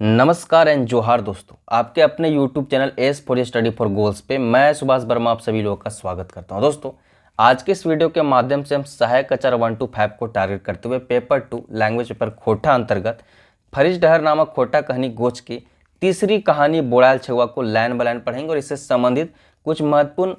नमस्कार एंड जोहार दोस्तों, आपके अपने YouTube channel S for study for goals पे मैं सुभाष वर्मा आप सभी लोगों का स्वागत करता हूं। दोस्तों, आज के इस वीडियो के माध्यम से हम सहायक आचार 1 to 5 को टारगेट करते हुए पेपर 2 लैंग्वेज पेपर खोटा अंतर्गत फरीज डहर नामक खोटा कहानी गोच की तीसरी कहानी बोड़ाल छुआ को लाइन बाय लाइन पढ़ेंगे और इससे संबंधित कुछ महत्वपूर्ण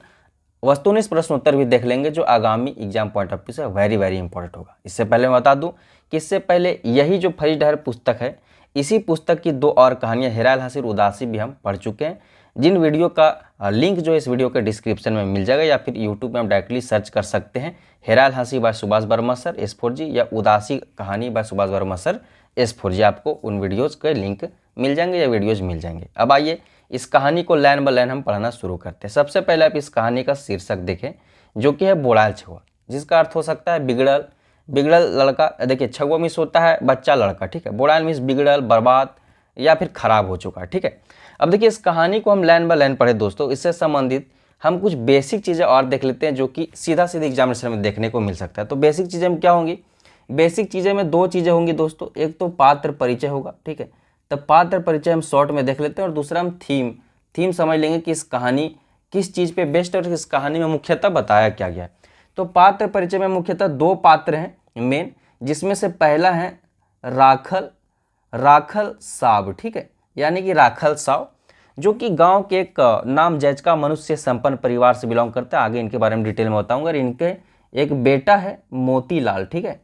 वस्तुनिष्ठ प्रश्न उत्तर भी देख लेंगे जो आगामी एग्जाम पॉइंट ऑफ व्यू से वेरी इंपॉर्टेंट होगा। इससे पहले मैं बता दूं कि इससे पहले यही जो फरीज डहर पुस्तक है, इसी पुस्तक की 2 और कहानियां हेराल हंसी और उदासी भी हम पढ़ चुके हैं, जिन वीडियो का लिंक जो इस वीडियो के डिस्क्रिप्शन में मिल जाएगा या फिर यूट्यूब में हम डायरेक्टली सर्च कर सकते हैं हेराल हंसी bye Subhash Verma sir S4G या उदासी कहानी bye Subhash Verma sir S4G। आपको उन वीडियोज़ के लिंक मिल जाएंगे या वीडियोज़ मिल जाएंगे। अब आइए इस कहानी को लाइन बाय लाइन हम पढ़ना शुरू करते हैं। सबसे पहले आप इस कहानी का शीर्षक देखें जो कि है बोड़ाल छुआ, जिसका अर्थ हो सकता है बिगड़ल लड़का। देखिए, छुआ मीन्स होता है बच्चा लड़का, ठीक है। बोड़ाल मीन्स बिगड़ल, बर्बाद या फिर खराब हो चुका, ठीक है। अब देखिए, इस कहानी को हम लाइन बाय लाइन पढ़े दोस्तों, इससे संबंधित हम कुछ बेसिक चीज़ें और देख लेते हैं जो कि सीधा एग्जामिनेशन में देखने को मिल सकता है। तो बेसिक चीज़ें में क्या होंगी? बेसिक चीज़ें में 2 चीज़ें होंगी दोस्तों। एक तो पात्र परिचय होगा, ठीक है। तो पात्र परिचय हम शॉर्ट में देख लेते हैं और दूसरा हम थीम समझ लेंगे कि इस कहानी किस चीज़ पे बेस्ट और इस कहानी में मुख्यतः बताया क्या गया है। तो पात्र परिचय में मुख्यतः 2 पात्र हैं मेन, जिसमें से पहला है राखल साहब, ठीक है, यानी कि राखल साहब, जो कि गांव के एक नाम जैजका मनुष्य संपन्न परिवार से बिलोंग करते हैं। आगे इनके बारे में डिटेल में बताऊंगा। इनके एक बेटा है मोतीलाल, ठीक है,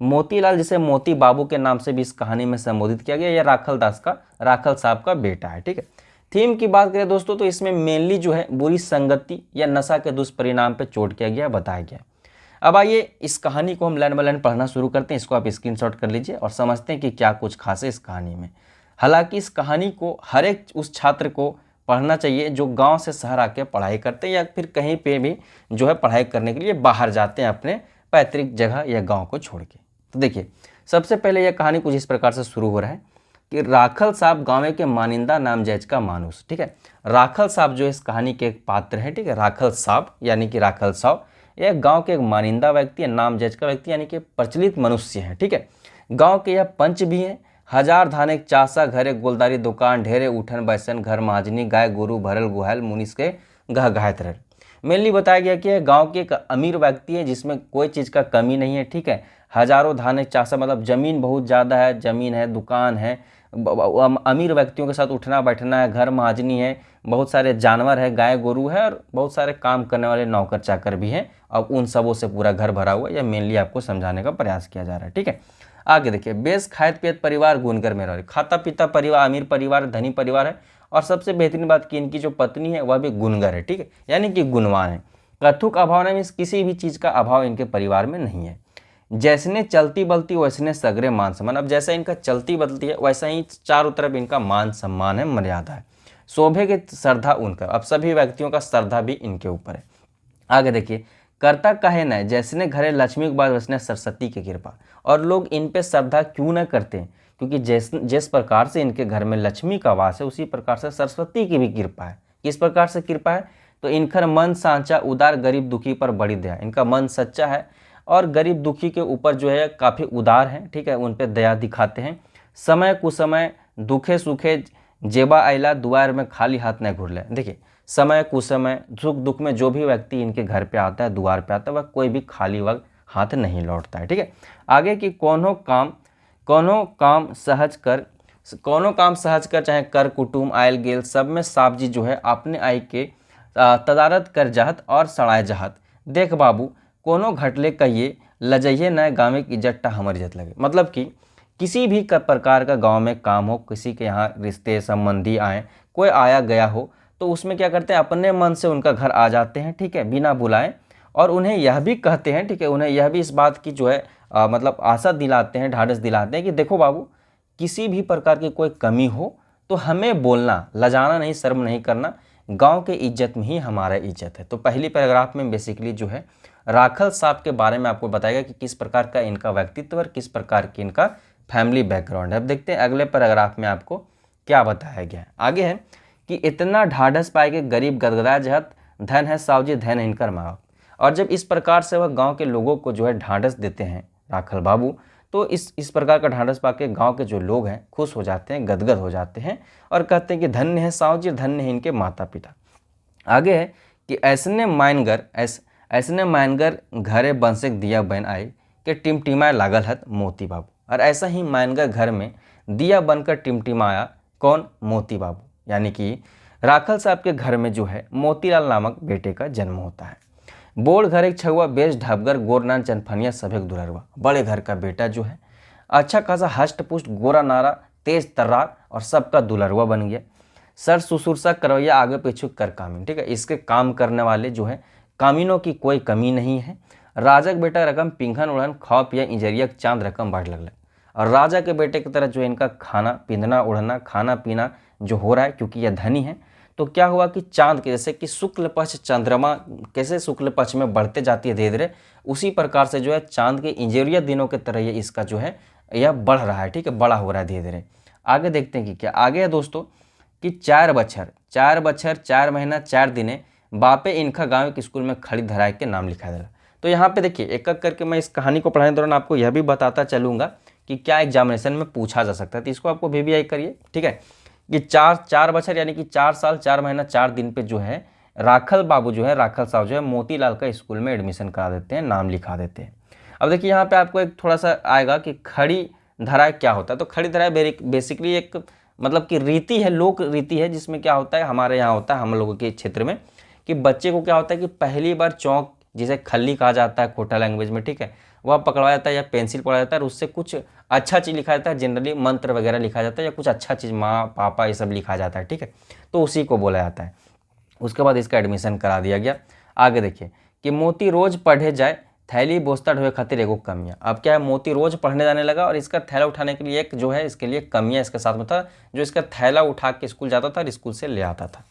मोतीलाल, जिसे मोती बाबू के नाम से भी इस कहानी में संबोधित किया गया। यह राखल साहब का बेटा है, ठीक है। थीम की बात करें दोस्तों तो इसमें मेनली जो है बुरी संगति या नशा के दुष्परिणाम पे चोट किया गया, बताया गया। अब आइए इस कहानी को हम लाइन बाय लाइन पढ़ना शुरू करते हैं। इसको आप स्क्रीनशॉट कर लीजिए और समझते हैं कि क्या कुछ खास है इस कहानी में। हालांकि इस कहानी को हर एक उस छात्र को पढ़ना चाहिए जो गांव से शहर आके पढ़ाई करते हैं या फिर कहीं पे भी जो है पढ़ाई करने के लिए बाहर जाते हैं अपने पैतृक जगह या गाँव को छोड़ के। तो देखिए, सबसे पहले यह कहानी कुछ इस प्रकार से शुरू हो रहा है कि राखल साहब गाँव के मानिंदा नाम जैज का मानुस, ठीक है। राखल साहब जो इस कहानी के एक पात्र है, ठीक है। राखल साहब यानी कि राखल साहब यह गांव के एक मानिंदा व्यक्ति है, नाम जज का व्यक्ति यानी कि प्रचलित मनुष्य है, ठीक है। गांव के यह पंच भी हैं। हजार धाने चासा घरे गोलदारी दुकान ढेरे उठन बैसन घर महाजनी गाय गुरु भरल गुहल मुनिस के गह गायत रहे। मेनली बताया गया कि गांव के एक अमीर व्यक्ति है जिसमें कोई चीज़ का कमी नहीं है, ठीक है। हजारों धाने चासा मतलब जमीन बहुत ज़्यादा है, जमीन है, दुकान है, अमीर व्यक्तियों के साथ उठना बैठना है, घर महाजनी है, बहुत सारे जानवर है, गाय गोरू है और बहुत सारे काम करने वाले नौकर चाकर भी हैं। अब उन सबों से पूरा घर भरा हुआ है। यह मेनली आपको समझाने का प्रयास किया जा रहा है, ठीक है। आगे देखिए, बेस खायत पियत परिवार गुनकर में रहे, खाता पीता परिवार, अमीर परिवार, धनी परिवार है। और सबसे बेहतरीन बात कि इनकी जो पत्नी है वह भी गुनगर है, ठीक है, यानी कि गुणवान है। कथुक अभाव नहीं, किसी भी चीज़ का अभाव इनके परिवार में नहीं है। जैसने चलती बलती वैसने सगरे मान सम्मान, अब जैसा इनका चलती बलती है वैसा ही चारों तरफ इनका मान सम्मान है, मर्यादा है। शोभे के श्रद्धा उनका, अब सभी व्यक्तियों का श्रद्धा भी इनके ऊपर है। आगे देखिए, करता कहे न जैसने घरे लक्ष्मी के बाद वैसने सरस्वती की कृपा, और लोग इन पे श्रद्धा क्यों न करते हैं, क्योंकि जिस प्रकार से इनके घर में लक्ष्मी का वास है उसी प्रकार से सरस्वती की भी कृपा है। किस प्रकार से कृपा है? तो इनकर मन सांचा उदार, गरीब दुखी पर बड़ी दया। इनका मन सच्चा है और गरीब दुखी के ऊपर जो है काफ़ी उदार है, ठीक है, उन पे दया दिखाते हैं। समय कुसमय दुखे सुखे जेबा आइला, दुआर में खाली हाथ न घुरले। देखिए, समय कुसमय सुख दुख में जो भी व्यक्ति इनके घर पे आता है, द्वार पे आता है, वह कोई भी खाली वक्त हाथ नहीं लौटता है, ठीक है। आगे की कोनो काम सहज कर चाहे कर कुटुम आयल गेल, सब में साब जी जो है अपने आई के तदारत कर जाहत और सड़ाए जाहत। देख बाबू कोनो घटले कहिए लजइये न गाँव की इज्जत हमर इज्जत लगे। मतलब कि किसी भी प्रकार का गांव में काम हो, किसी के यहाँ रिश्ते संबंधी आए, कोई आया गया हो, तो उसमें क्या करते हैं, अपने मन से उनका घर आ जाते हैं, ठीक है, बिना बुलाए। और उन्हें यह भी कहते हैं, ठीक है, उन्हें यह भी इस बात की जो है मतलब आशा दिलाते हैं, ढाढ़स दिलाते हैं कि देखो बाबू, किसी भी प्रकार की कोई कमी हो तो हमें बोलना, लजाना नहीं, शर्म नहीं करना। गांव के इज्जत में ही हमारा इज्जत है। तो पहली पैराग्राफ में बेसिकली जो है राखल साहब के बारे में आपको बताएगा कि किस प्रकार का इनका व्यक्तित्व और किस प्रकार की इनका फैमिली बैकग्राउंड है। अब देखते हैं अगले पैराग्राफ में आपको क्या बताया गया है। आगे है कि इतना ढाढ़स पाए के गरीब गदगदा जहत, धन है सावजी धन इनकर माँ। और जब इस प्रकार से वह गांव के लोगों को जो है ढाढ़स देते हैं राखल बाबू, तो इस प्रकार का ढांढस पाके गांव के जो लोग हैं खुश हो जाते हैं, गदगद हो जाते हैं और कहते हैं कि धन्य है साहू जी, धन्य है इनके माता पिता। आगे है कि ऐसने मायनगर घरे बंसक दिया बन आए कि टिमटिमाए लागल हत मोती बाबू। और ऐसा ही मायनगर घर में दिया बनकर टिमटिमाया कौन? मोती बाबू। यानी कि राखल साहब के घर में जो है मोतीलाल नामक बेटे का जन्म होता है। बोड़ घर एक छुआ बेश ढबगर गोरनान चनफनिया सभेक दुलरवा। बड़े घर का बेटा जो है अच्छा खासा हष्ट पुष्ट गोरा नारा तेज तर्रार और सबका दुलरवा बन गया। सर सुसुरसा करवैया आगे पीछे कर कामीन, ठीक है, इसके काम करने वाले जो है कामीनों की कोई कमी नहीं है। राजा के बेटा रकम पिंघन उड़न खाओ पिया इंजरिया चांद रकम बढ़ लगल। और राजा के बेटे की तरह जो इनका खाना पिंधना उड़ना खाना पीना जो हो रहा है, क्योंकि यह धनी है, तो क्या हुआ कि चांद के जैसे कि शुक्ल पक्ष चंद्रमा कैसे शुक्ल पक्ष में बढ़ते जाती है धीरे धीरे, उसी प्रकार से जो है चांद के इंजरिया दिनों की तरह ये इसका जो है यह बढ़ रहा है, ठीक है, बड़ा हो रहा है धीरे धीरे। आगे देखते हैं कि क्या आगे है दोस्तों कि 4 बछर 4 महीना 4 दिने बापे इनका गांव के स्कूल में खड़ी धराए के नाम लिखा दिला। तो यहाँ पे देखिए एक एक करके मैं इस कहानी को पढ़ाने दौरान आपको यह भी बताता चलूंगा कि क्या एग्जामिनेशन में पूछा जा सकता है, तो इसको आपको वीवीआई करिए, ठीक है। कि 4 बछर यानी कि 4 साल 4 महीना 4 दिन पे जो है राखल साहब जो है मोतीलाल का स्कूल में एडमिशन करा देते हैं, नाम लिखा देते हैं। अब देखिए यहाँ पे आपको एक थोड़ा सा आएगा कि खड़ी धराए क्या होता है। तो खड़ी धराए बेसिकली एक मतलब कि रीति है, लोक रीति है, जिसमें क्या होता है हमारे यहाँ होता है हम लोगों के क्षेत्र में कि बच्चे को क्या होता है कि पहली बार चौक जिसे खल्ली कहा जाता है खोटा लैंग्वेज में, ठीक है, वह पकड़वाया जाता है या पेंसिल पकड़ा जाता है और उससे कुछ अच्छा चीज़ लिखा जाता है, जनरली मंत्र वगैरह लिखा जाता है या कुछ अच्छा चीज़ माँ पापा ये सब लिखा जाता है, ठीक है, तो उसी को बोला जाता है। उसके बाद इसका एडमिशन करा दिया गया। आगे देखिए कि मोती रोज पढ़े जाए थैली बोस्ता ढोए खातिर एगो कमियाँ। अब क्या है, मोती रोज पढ़ने जाने लगा और इसका थैला उठाने के लिए एक जो है इसके लिए कमियाँ इसके साथ में था, जो इसका थैला उठा के स्कूल जाता था और स्कूल से ले आता था।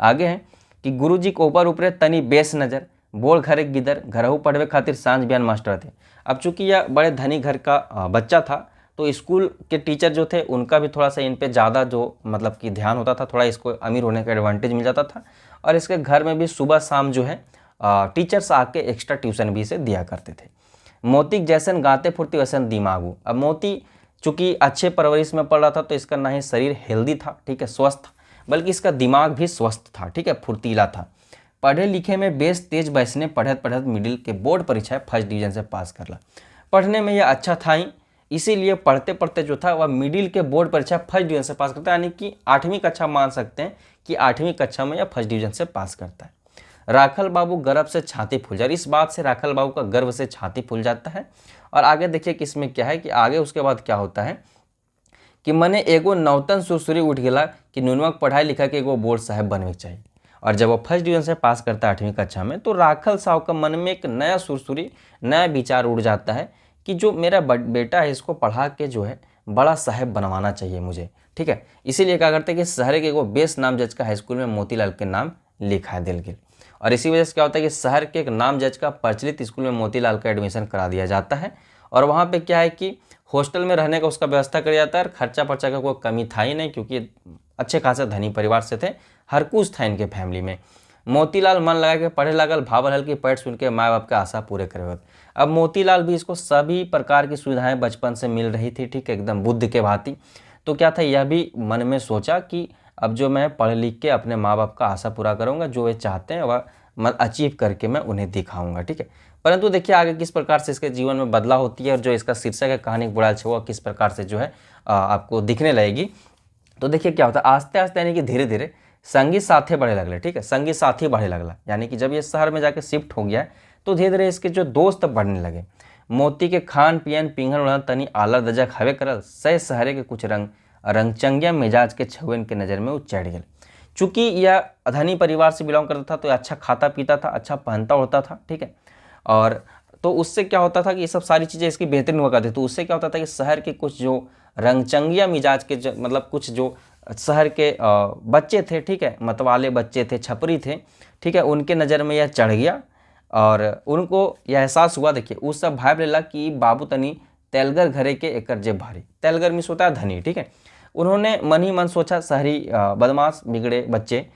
आगे है कि गुरुजी को ऊपर ऊपरे तनी बेस नजर बोल घरे गिदर घरहू पढ़वे खातिर सांझ बिहान मास्टर थे। अब चूंकि यह बड़े धनी घर का बच्चा था तो स्कूल के टीचर जो थे उनका भी थोड़ा सा इन पे ज़्यादा जो मतलब कि ध्यान होता था, थोड़ा इसको अमीर होने का एडवांटेज मिल जाता था। और इसके घर में भी सुबह शाम जो है टीचर्स आके एक्स्ट्रा ट्यूशन भी इसे दिया करते थे। मोती जैसन गाते फुर्ती वैसन दिमागू। अब मोती चूंकि अच्छे परवरिश में पढ़ रहा था तो इसका ना ही शरीर हेल्दी था, ठीक है, स्वस्थ, बल्कि इसका दिमाग भी स्वस्थ था, ठीक है, फुर्तीला था। पढ़े लिखे में बेस तेज बैसने पढ़त पढ़त मिडिल के बोर्ड परीक्षा फर्स्ट डिवीजन से पास करला। पढ़ने में यह अच्छा था ही, इसीलिए पढ़ते पढ़ते जो था वह मिडिल के बोर्ड परीक्षा फर्स्ट डिवीजन से पास करता है, यानी कि 8वीं कक्षा मान सकते हैं कि 8वीं कक्षा में यह फर्स्ट डिवीजन से पास करता है। राखल बाबू गर्व से छाती फूल जाए, इस बात से राखल बाबू का गर्व से छाती फूल जाता है। और आगे देखिए कि इसमें क्या है कि आगे उसके बाद क्या होता है कि मने एगो नौतन सुरसुरी उठ गया कि नुनवा पढ़ाई लिखा के एगो बोर्ड साहब बनवे के चाहिए। और जब वो फर्स्ट डिवीजन से पास करता है 8वीं कक्षा में तो राखल साहब का मन में एक नया सुरसुरी नया विचार उड़ जाता है कि जो मेरा बेटा है इसको पढ़ा के जो है बड़ा साहब बनवाना चाहिए मुझे, ठीक है। इसीलिए क्या करते हैं कि शहर के एगो बेस नाम जज का हाई स्कूल में मोतीलाल के नाम लिखा दिल गया। और इसी वजह से क्या होता है कि शहर के एक नाम जज का प्रचलित स्कूल में मोतीलाल का एडमिशन करा दिया जाता है। और वहाँ पे क्या है कि हॉस्टल में रहने का उसका व्यवस्था कर जाता है और खर्चा पर्चा का कोई कमी था ही नहीं, क्योंकि अच्छे खासे धनी परिवार से थे, हर कुछ था इनके फैमिली में। मोतीलाल मन लगा के पढ़े लागल, भावल हल की पैठ सुन के माँ बाप के आशा पूरे करे। अब मोतीलाल भी इसको सभी प्रकार की सुविधाएं बचपन से मिल रही थी, ठीक है, एकदम बुद्ध के भांति। तो क्या था, यह भी मन में सोचा कि अब जो मैं पढ़ लिख के अपने माँ बाप का आशा पूरा करूँगा, जो वे चाहते हैं वह अचीव करके मैं उन्हें दिखाऊंगा, ठीक है। परंतु देखिए आगे किस प्रकार से इसके जीवन में बदलाव होती है और जो इसका शीर्षक है कहानी बुढ़ाल छुआ किस प्रकार से जो है आपको दिखने लगेगी। तो देखिए क्या होता है, आस्ते आस्ते यानी कि धीरे धीरे संगी साथी बढ़े लगले, ठीक है, संगी साथी बढ़े लगला, यानी कि जब ये शहर में जाके शिफ्ट हो गया तो धीरे धीरे इसके जो दोस्त बढ़ने लगे। मोती के खान पियन पिंघन उड़न तनी आला दजा खावे करल सह शहरे के कुछ रंगचंगिया मिजाज के छुएन के नज़र में वो चढ़ गए। चूंकि यह धनी परिवार से बिलोंग करता था तो अच्छा खाता पीता था, अच्छा पहनता उड़ता था, ठीक है। और तो उससे क्या होता था कि ये सब सारी चीज़ें इसकी बेहतरीन हुआ करती, तो उससे क्या होता था कि शहर के कुछ जो रंगचंगिया मिजाज के मतलब कुछ जो शहर के बच्चे थे, ठीक है, मतवाले बच्चे थे, छपरी थे, ठीक है, उनके नज़र में यह चढ़ गया और उनको यह एहसास हुआ। देखिए उस सब भाई लेला कि बाबू तनी तेलगर घरे के एकर जे भारी, तेलगर मिस होता है धनी, ठीक है। उन्होंने मन ही मन सोचा, शहरी बदमाश बिगड़े बच्चे,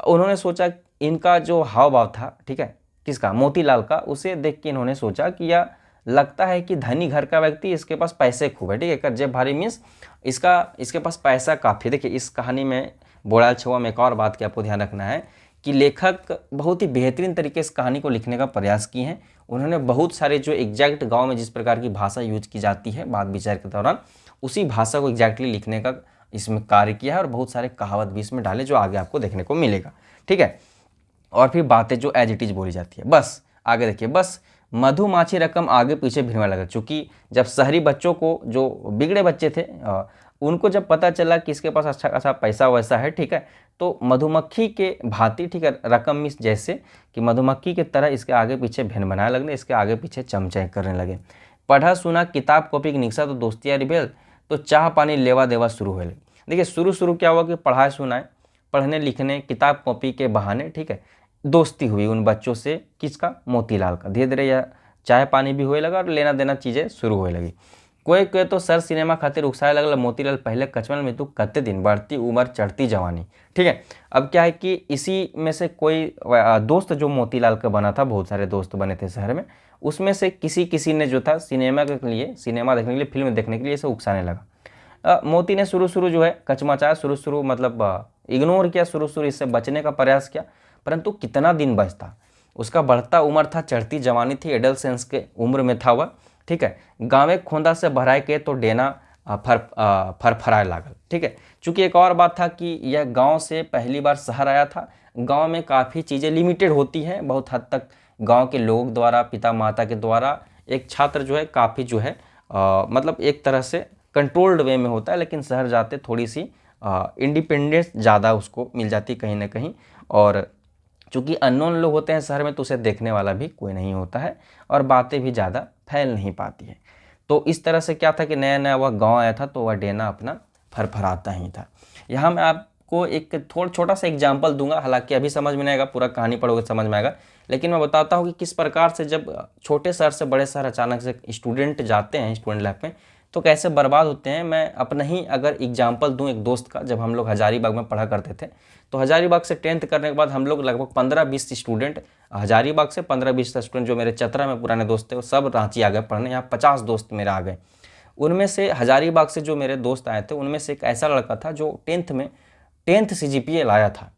उन्होंने सोचा इनका जो हाव भाव था, ठीक है, किसका, मोतीलाल का, उसे देख के इन्होंने सोचा कि यह लगता है कि धनी घर का व्यक्ति, इसके पास पैसे खूब है, ठीक है। कर जेब भारी मीन्स इसके पास पैसा काफ़ी। देखिए इस कहानी में बोड़ाल छुआ में एक और बात की आपको ध्यान रखना है कि लेखक बहुत ही बेहतरीन तरीके से कहानी को लिखने का प्रयास किए हैं। उन्होंने बहुत सारे जो एग्जैक्ट गांव में जिस प्रकार की भाषा यूज की जाती है बात विचार के दौरान, उसी भाषा को एग्जैक्टली लिखने का इसमें कार्य किया है और बहुत सारे कहावत भी इसमें डाले जो आगे आपको देखने को मिलेगा, ठीक है। और फिर बातें जो एज इट इज बोली जाती है। बस आगे देखिए, बस मधुमाछी रकम आगे पीछे भिड़ने लगा, चूंकि जब शहरी बच्चों को, जो बिगड़े बच्चे थे उनको जब पता चला कि इसके पास अच्छा खासा पैसा वैसा है, ठीक है, तो मधुमक्खी के भांति, ठीक है, रकम मीन्स जैसे कि मधुमक्खी की तरह इसके आगे पीछे भिन बनाने लगने, इसके आगे पीछे चमचे करने लगे। पढ़ा सुना किताब कॉपी की निक्शा तो दोस्ती यारी भेल, तो चाह पानी लेवा देवा शुरू हुए। देखिए शुरू क्या हुआ कि पढ़ाए सुनाए, पढ़ने लिखने किताब कॉपी के बहाने, ठीक है, दोस्ती हुई उन बच्चों से, किसका, मोतीलाल का। धीरे धीरे यह चाय पानी भी होए लगा और लेना देना चीज़ें शुरू होए लगी। कोई तो सर सिनेमा खातिर उकसाए लगल मोतीलाल पहले कचमल में तू कत्ते दिन, बढ़ती उम्र चढ़ती जवानी, ठीक है। अब क्या है कि इसी में से कोई दोस्त जो मोतीलाल का बना था, बहुत सारे दोस्त बने थे शहर में, उसमें से किसी ने जो था सिनेमा देखने के लिए फिल्म देखने के लिए इसे उकसाने लगा। मोती ने शुरू जो है कचमचाया, शुरू मतलब इग्नोर किया, शुरू इससे बचने का प्रयास किया, परंतु कितना दिन बचता। उसका बढ़ता उम्र था, चढ़ती जवानी थी, एडल्सेंस के उम्र में था वह, ठीक है। गाँवे खोंदा से भराए के तो डेना फरफराए लागल, ठीक है। चूँकि एक और बात था कि यह गांव से पहली बार शहर आया था। गांव में काफ़ी चीज़ें लिमिटेड होती हैं, बहुत हद तक गांव के लोग द्वारा, पिता माता के द्वारा एक छात्र जो है काफ़ी जो है मतलब एक तरह से कंट्रोल्ड वे में होता है, लेकिन शहर जाते थोड़ी सी इंडिपेंडेंस ज़्यादा उसको मिल जाती कहीं ना कहीं। और चूँकि अननोन लोग होते हैं शहर में, तो उसे देखने वाला भी कोई नहीं होता है और बातें भी ज़्यादा फैल नहीं पाती है। तो इस तरह से क्या था कि नया नया वह गांव आया था, तो वह डेना अपना फरफराता ही था। यहाँ मैं आपको एक छोटा सा एग्जाम्पल दूंगा, हालांकि अभी समझ में नहीं आएगा, पूरा कहानी पढ़ोगे समझ में आएगा, लेकिन मैं बताता हूँ कि किस प्रकार से जब छोटे शहर से बड़े शहर अचानक से स्टूडेंट जाते हैं स्टूडेंट लाइफ में, तो कैसे बर्बाद होते हैं। मैं अपना ही अगर एग्जाम्पल दूं एक दोस्त का, जब हम लोग हजारीबाग में पढ़ा करते थे, तो हजारीबाग से 10th करने के बाद हम लोग लगभग 15-20 स्टूडेंट, हजारीबाग से 15-20 स्टूडेंट जो मेरे चतरा में पुराने दोस्त थे, वो सब रांची आ गए पढ़ने। यहाँ 50 दोस्त मेरे आ गए। उनमें से हजारीबाग से जो मेरे दोस्त आए थे, उनमें से एक ऐसा लड़का था जो 10th CGPA लाया था,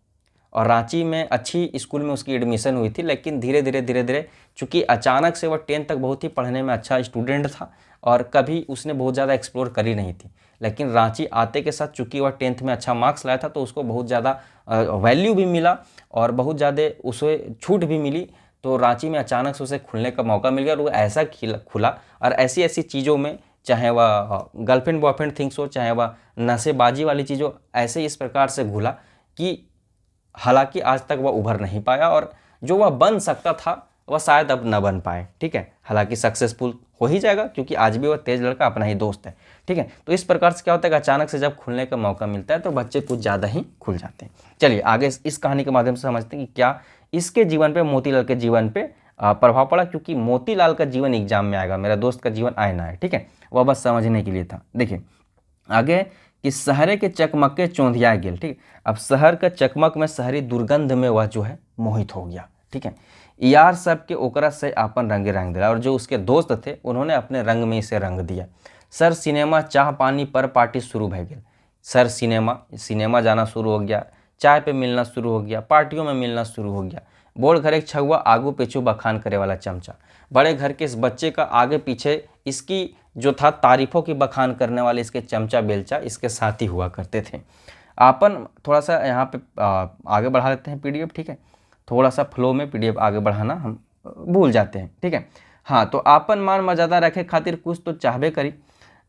और रांची में अच्छी स्कूल में उसकी एडमिशन हुई थी। लेकिन धीरे धीरे चूँकि अचानक से वह 10th तक बहुत ही पढ़ने में अच्छा स्टूडेंट था और कभी उसने बहुत ज़्यादा एक्सप्लोर करी नहीं थी, लेकिन रांची आते के साथ चूँकि वह 10th में अच्छा मार्क्स लाया था, तो उसको बहुत ज़्यादा वैल्यू भी मिला और बहुत ज़्यादा उसे छूट भी मिली। तो रांची में अचानक से उसे खुलने का मौका मिल गया और वो ऐसा खुला और ऐसी चीज़ों में, चाहे वह गर्लफ्रेंड बॉयफ्रेंड थिंग्स हो, चाहे वह नशेबाजी वाली चीज़ हो, ऐसे इस प्रकार से घुला कि हालांकि आज तक वह उभर नहीं पाया, और जो वह बन सकता था वह शायद अब न बन पाए, ठीक है। हालांकि सक्सेसफुल हो ही जाएगा, क्योंकि आज भी वह तेज लड़का अपना ही दोस्त है, ठीक है। तो इस प्रकार से क्या होता है कि अचानक से जब खुलने का मौका मिलता है तो बच्चे कुछ ज़्यादा ही खुल जाते हैं। चलिए आगे इस कहानी के माध्यम से समझते हैं कि क्या इसके जीवन पे, मोतीलाल के जीवन पे प्रभाव पड़ा, क्योंकि मोतीलाल का जीवन एग्जाम में आएगा, मेरा दोस्त का जीवन आए ना है, ठीक है। वह बस समझने के लिए था। देखिए आगे कि शहरे के चकमके चौंधिया गेल, ठीक है। अब शहर का चकमक में, शहरी दुर्गंध में वह जो है मोहित हो गया, ठीक है। यार सब के ओकरा से अपन रंगे रंग दिला, और जो उसके दोस्त थे उन्होंने अपने रंग में इसे रंग दिया। सर सिनेमा चाह पानी पर पार्टी शुरू भय गई। सर सिनेमा जाना शुरू हो गया, चाय पे मिलना शुरू हो गया, पार्टियों में मिलना शुरू हो गया। बोल घर एक छुआ आगू पीछू बखान करे वाला चमचा, बड़े घर के इस बच्चे का आगे पीछे इसकी जो था तारीफों की बखान करने वाले इसके चमचा बेलचा इसके साथी हुआ करते थे। आपन थोड़ा सा यहाँ पे आगे बढ़ा लेते हैं पीडीएफ, ठीक है। थोड़ा सा फ्लो में पीडीएफ आगे बढ़ाना हम भूल जाते हैं, ठीक है। हाँ, तो आपन मान मर्यादा रखे खातिर कुछ तो चाहबे करी,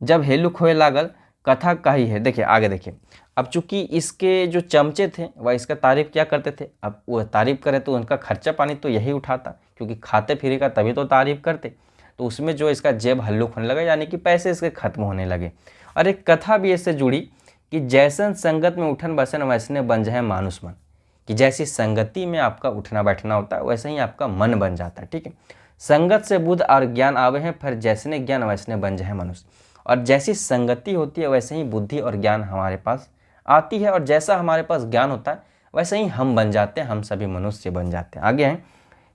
जब हेलुक होए लागल कथा कही है। देखिए आगे देखिए, अब चूंकि इसके जो चमचे थे वह इसका तारीफ क्या करते थे, अब वो तारीफ करे तो उनका खर्चा पानी तो यही उठाता, क्योंकि खाते फिरे का तभी तो तारीफ करते। तो उसमें जो इसका जेब हल्लुक होने लगा, यानी कि पैसे इसके खत्म होने लगे। और एक कथा भी इससे जुड़ी कि जैसन संगत में उठन बसन वैसने बन जाए मानुष मन, कि जैसी संगति में आपका उठना बैठना होता है वैसे ही आपका मन बन जाता है, ठीक है। संगत से बुद्ध और ज्ञान आवे हैं, फिर जैसने ज्ञान वैसने बन जाए मनुष्य। और जैसी संगति होती है वैसे ही बुद्धि और ज्ञान हमारे पास आती है, और जैसा हमारे पास ज्ञान होता है वैसे ही हम बन जाते हैं, हम सभी मनुष्य बन जाते हैं। आगे है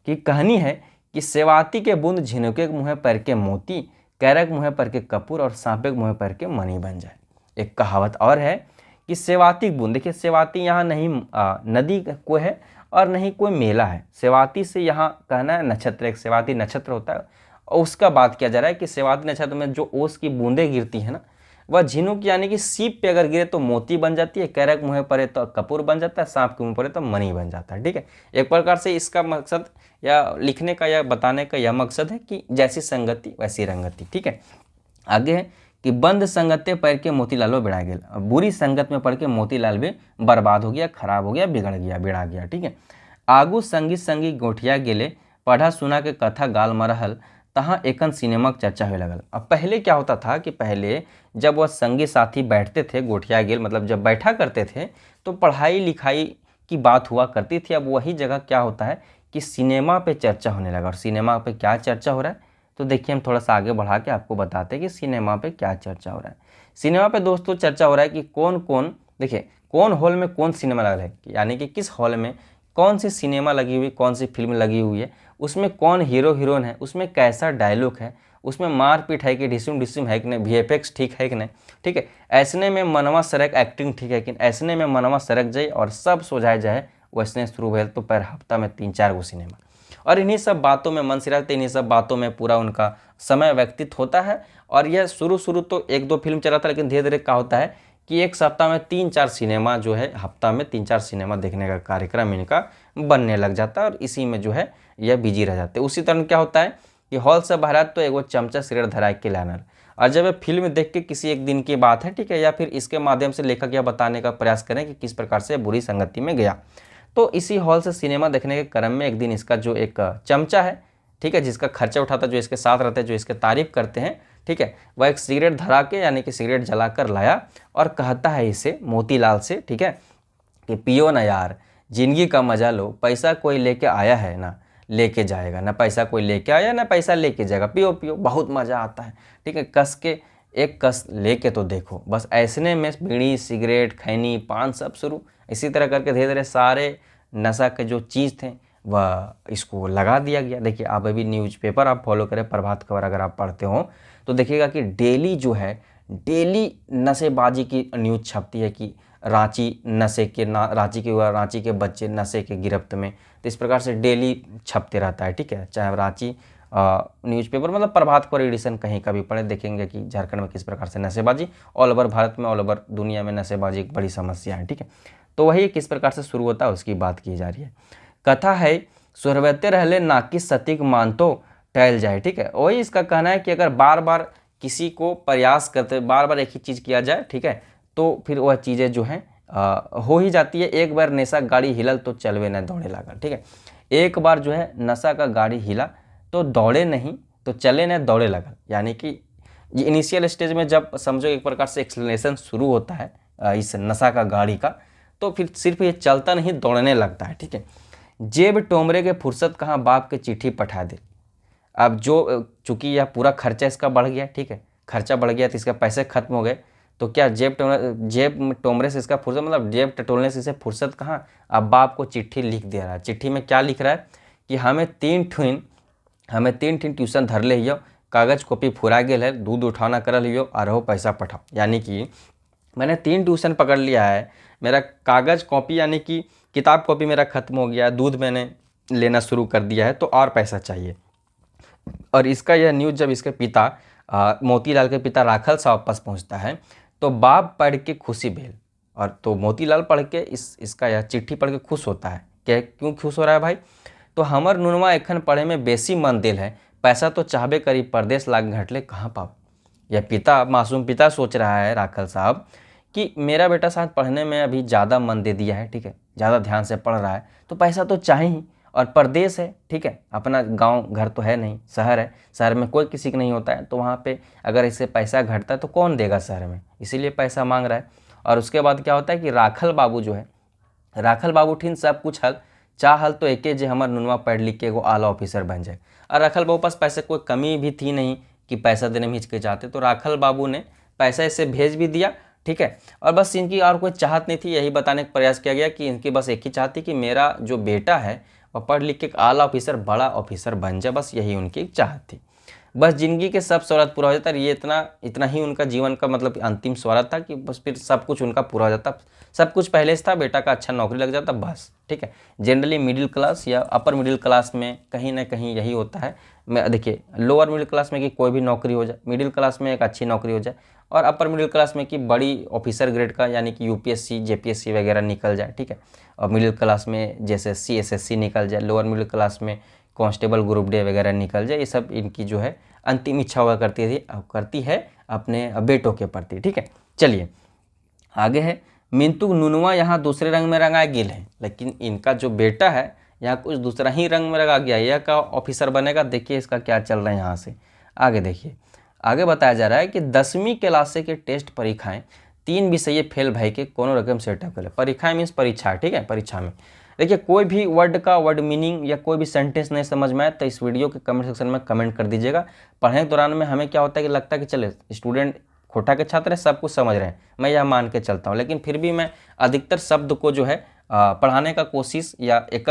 कि कहानी है कि सेवाती के बूंद झिनुके के मुँह पर के मोती, कैरक मुँह पर के कपूर और सांपे के मुँह पर के मणि बन जाए। एक कहावत और है कि सेवाती बूंद, देखिए सेवाती यहाँ नहीं नदी को है और नहीं कोई मेला है, सेवाती से यहाँ कहना है नक्षत्र, एक सेवाती नक्षत्र होता है और उसका बात किया जा रहा है कि सेवाती नक्षत्र में जो ओस की बूंदें गिरती है ना, वह झिनुक यानी कि सीप पे अगर गिरे तो मोती बन जाती है, कैरक मुँह पड़े तो कपूर बन जाता है, सांप के मुँह पड़े तो मणि बन जाता है। ठीक है, एक प्रकार से इसका मकसद या लिखने का या बताने का यह मकसद है कि जैसी संगति वैसी रंगति। ठीक है, आगे है कि बंद संगते पैर के मोतीलालो बिड़ा गया, बुरी संगत में पढ़ के मोतीलाल भी बर्बाद हो गया, खराब हो गया, बिगड़ गया, बिड़ा गया। ठीक है, आगू संगी संगी गोठिया गेले, पढ़ा सुना के कथा गाल मरहल, तहाँ एकन सिनेमा की चर्चा होने लगल। अब पहले क्या होता था कि पहले जब वह संगी साथी बैठते थे, गोठिया गेल मतलब जब बैठा करते थे तो पढ़ाई लिखाई की बात हुआ करती थी। अब वही जगह क्या होता है कि सिनेमा पे चर्चा होने लगा। और सिनेमा पे क्या चर्चा हो रहा है तो देखिए हम थोड़ा सा आगे बढ़ा के आपको बताते हैं कि सिनेमा पे क्या चर्चा हो रहा है। सिनेमा पे दोस्तों चर्चा हो रहा है कि कौन कौन, देखिए कौन हॉल में कौन सिनेमा लगा है, यानी कि किस हॉल में कौन सी सिनेमा लगी हुई, कौन सी फिल्म लगी हुई है, उसमें कौन हीरो हीरोइन है, उसमें कैसा डायलॉग है, उसमें मारपीट है कि डिसम डिसम है कि नहीं, VFX ठीक है कि नहीं। ठीक है, ऐसने में मनवा सरक, एक्टिंग ठीक है कि ऐसने में मनवा सरक जाए और सब सोझाए जाए वैसने शुरू भेल तो पर हफ्ता में 3-4 गो सिनेमा। और इन्हीं सब बातों में मन सिराते, इन्हीं सब बातों में पूरा उनका समय व्यतीत होता है। और यह शुरू तो 1-2 फिल्म चला था, लेकिन धीरे धीरे क्या होता है कि एक सप्ताह में 3-4 सिनेमा जो है, हफ्ता में 3-4 सिनेमा देखने का कार्यक्रम इनका बनने लग जाता है और इसी में जो है यह बिजी रह जाते हैं। उसी तरह क्या होता है कि हॉल से बाहर तो एगो चमचा सिगरेट धराए के लानर, और जब ये फिल्म देख के किसी एक दिन की बात है, ठीक है, या फिर इसके माध्यम से लेखक यह बताने का प्रयास करें कि किस प्रकार से बुरी संगति में गया, तो इसी हॉल से सिनेमा देखने के क्रम में एक दिन इसका जो एक चमचा है, ठीक है, जिसका खर्चा उठाता, जो इसके साथ रहते हैं, जो इसके तारीफ करते हैं, ठीक है, वह एक सिगरेट धरा के यानी कि सिगरेट जलाकर लाया और कहता है इसे मोतीलाल से, ठीक है, कि पियो ना यार, जिंदगी का मजा लो, पैसा कोई लेके आया है ना लेके जाएगा, ना पैसा कोई लेके आया ना पैसा लेके जाएगा, पियो पियो बहुत मज़ा आता है। ठीक है, कस के एक कस लेके तो देखो, बस ऐसने में बीड़ी सिगरेट खैनी पान सब शुरू, इसी तरह करके धीरे धीरे सारे नशा के जो चीज़ थे वह इसको लगा दिया गया। देखिए आप अभी न्यूज़पेपर आप फॉलो करें, प्रभात खबर अगर आप पढ़ते हो तो देखिएगा कि डेली जो है, डेली नशेबाजी की न्यूज़ छपती है कि रांची नशे के रांची के बच्चे नशे के गिरफ्त में, तो इस प्रकार से डेली छपते रहता है। ठीक है, चाहे रांची न्यूज़पेपर मतलब प्रभात खबर एडिशन कहीं का भी पढ़े, देखेंगे कि झारखंड में किस प्रकार से नशेबाजी, ऑल ओवर भारत में, ऑल ओवर दुनिया में नशेबाजी एक बड़ी समस्या है। ठीक है, तो वही किस प्रकार से शुरू होता है उसकी बात की जा रही है। कथा है सुरवते रहले नाकि सतीक मानतो टहल जाए। ठीक है, वही इसका कहना है कि अगर बार बार किसी को प्रयास करते, बार बार एक ही चीज़ किया जाए, ठीक है, तो फिर वह चीज़ें जो हैं हो ही जाती है। एक बार नशा गाड़ी हिलल तो चलवे न दौड़े लागल। ठीक है, एक बार जो है नशा का गाड़ी हिला तो दौड़े नहीं तो चले न दौड़े लगल, यानी कि ये इनिशियल स्टेज में जब समझो एक प्रकार से एक्सलेशन शुरू होता है इस नशा का गाड़ी का, तो फिर सिर्फ ये चलता नहीं दौड़ने लगता है। ठीक है, जेब टोमरे के फुर्सत कहाँ बाप के चिट्ठी पठा दे। अब जो चूंकि यह पूरा खर्चा इसका बढ़ गया, ठीक है, खर्चा बढ़ गया तो इसके पैसे खत्म हो गए, तो क्या जेब टोमरे से इसका फुर्सत, मतलब जेब टटोलने से इसे फुर्सत कहाँ, अब बाप को चिट्ठी लिख दे रहा है। चिट्ठी में क्या लिख रहा है कि हमें तीन ठिन ट्यूशन धर ले हियो, कागज कॉपी फुरा गेल है, दूध उठाना करल हियो और हो पैसा पठाओ, यानी कि मैंने 3 ट्यूशन पकड़ लिया है, मेरा कागज कॉपी यानी कि किताब कॉपी मेरा खत्म हो गया, दूध मैंने लेना शुरू कर दिया है, तो और पैसा चाहिए। और इसका यह न्यूज़ जब इसके पिता मोतीलाल के पिता राखल साहब पास पहुंचता है तो बाप पढ़ के खुशी भेल, और तो मोतीलाल पढ़ के इसका यह चिट्ठी पढ़ के खुश होता है। क्या क्यों खुश हो रहा है भाई, तो हमर नुनवा एखन पढ़े में बेसी मन दिल है, पैसा तो चाहबे करी परदेश लाग घटले कहाँ पाओ। यह पिता, मासूम पिता सोच रहा है राखल साहब कि मेरा बेटा शायद पढ़ने में अभी ज़्यादा मन दे दिया है, ठीक है, ज़्यादा ध्यान से पढ़ रहा है, तो पैसा तो चाहिए, और परदेश है, ठीक है, अपना गांव घर तो है नहीं, शहर है, शहर में कोई किसी का नहीं होता है, तो वहाँ पे अगर इससे पैसा घटता है तो कौन देगा शहर में, इसीलिए पैसा मांग रहा है। और उसके बाद क्या होता है कि राखल बाबू जो है, राखल बाबू ठीन सब कुछ हल चाहल तो एके जे हमार नुनवा पढ़ लिख के एगो आला ऑफिसर बन जाए। और राखल बाबू पास पैसे कोई कमी भी थी नहीं कि पैसा देने में हिचकिचाते, तो राखल बाबू ने पैसा इसे भेज भी दिया, ठीक है। और बस इनकी और कोई चाहत नहीं थी, यही बताने का प्रयास किया गया कि इनकी बस एक ही चाहत थी कि मेरा जो बेटा है और पढ़ लिख के एक आला ऑफिसर, बड़ा ऑफिसर बन जाए, बस यही उनकी एक चाहत थी। बस ज़िंदगी के सब स्वार्थ पूरा हो जाता, ये इतना ही उनका जीवन का मतलब अंतिम स्वार्थ था कि बस फिर सब कुछ उनका पूरा हो जाता। सब कुछ पहले से था, बेटा का अच्छा नौकरी लग जाता बस, ठीक है। जनरली मिडिल क्लास या अपर मिडिल क्लास में कहीं ना कहीं यही होता है। मैं देखिए लोअर मिडिल क्लास में कि कोई भी नौकरी हो जाए, मिडिल क्लास में एक अच्छी नौकरी हो जाए, और अपर मिडिल क्लास में कि बड़ी ऑफिसर ग्रेड का यानी कि यूपीएससी जेपीएससी वगैरह निकल जाए, ठीक है। और मिडिल क्लास में जैसे सीएसएससी निकल जाए, लोअर मिडिल क्लास में कांस्टेबल ग्रुप डी वगैरह निकल जाए। ये सब इनकी जो है अंतिम इच्छा हुआ करती है अपने बेटों के प्रति, ठीक है। चलिए आगे है, मिंतु नुनवा यहाँ दूसरे रंग में रंगा गिल है, लेकिन इनका जो बेटा है यहाँ कुछ दूसरा ही रंग में रंगा गया। यह का ऑफिसर बनेगा, देखिए इसका क्या चल रहा है यहाँ से आगे। देखिए आगे बताया जा रहा है कि 10वीं क्लास के टेस्ट परीक्षाएं 3 विषय फेल भाई के कोनो रकम सेटअप कर। परीक्षाएं मीन्स परीक्षा, ठीक है। परीक्षा में देखिए कोई भी वर्ड का वर्ड मीनिंग या कोई भी सेंटेंस नहीं समझ में आए तो इस वीडियो के कमेंट सेक्शन में कमेंट कर दीजिएगा। पढ़ने के दौरान में हमें क्या होता है कि लगता है कि चले स्टूडेंट खोटा के छात्र हैं, सब कुछ समझ रहे हैं, मैं यह मान के चलता हूँ, लेकिन फिर भी मैं अधिकतर शब्द को जो है पढ़ाने का कोशिश या एक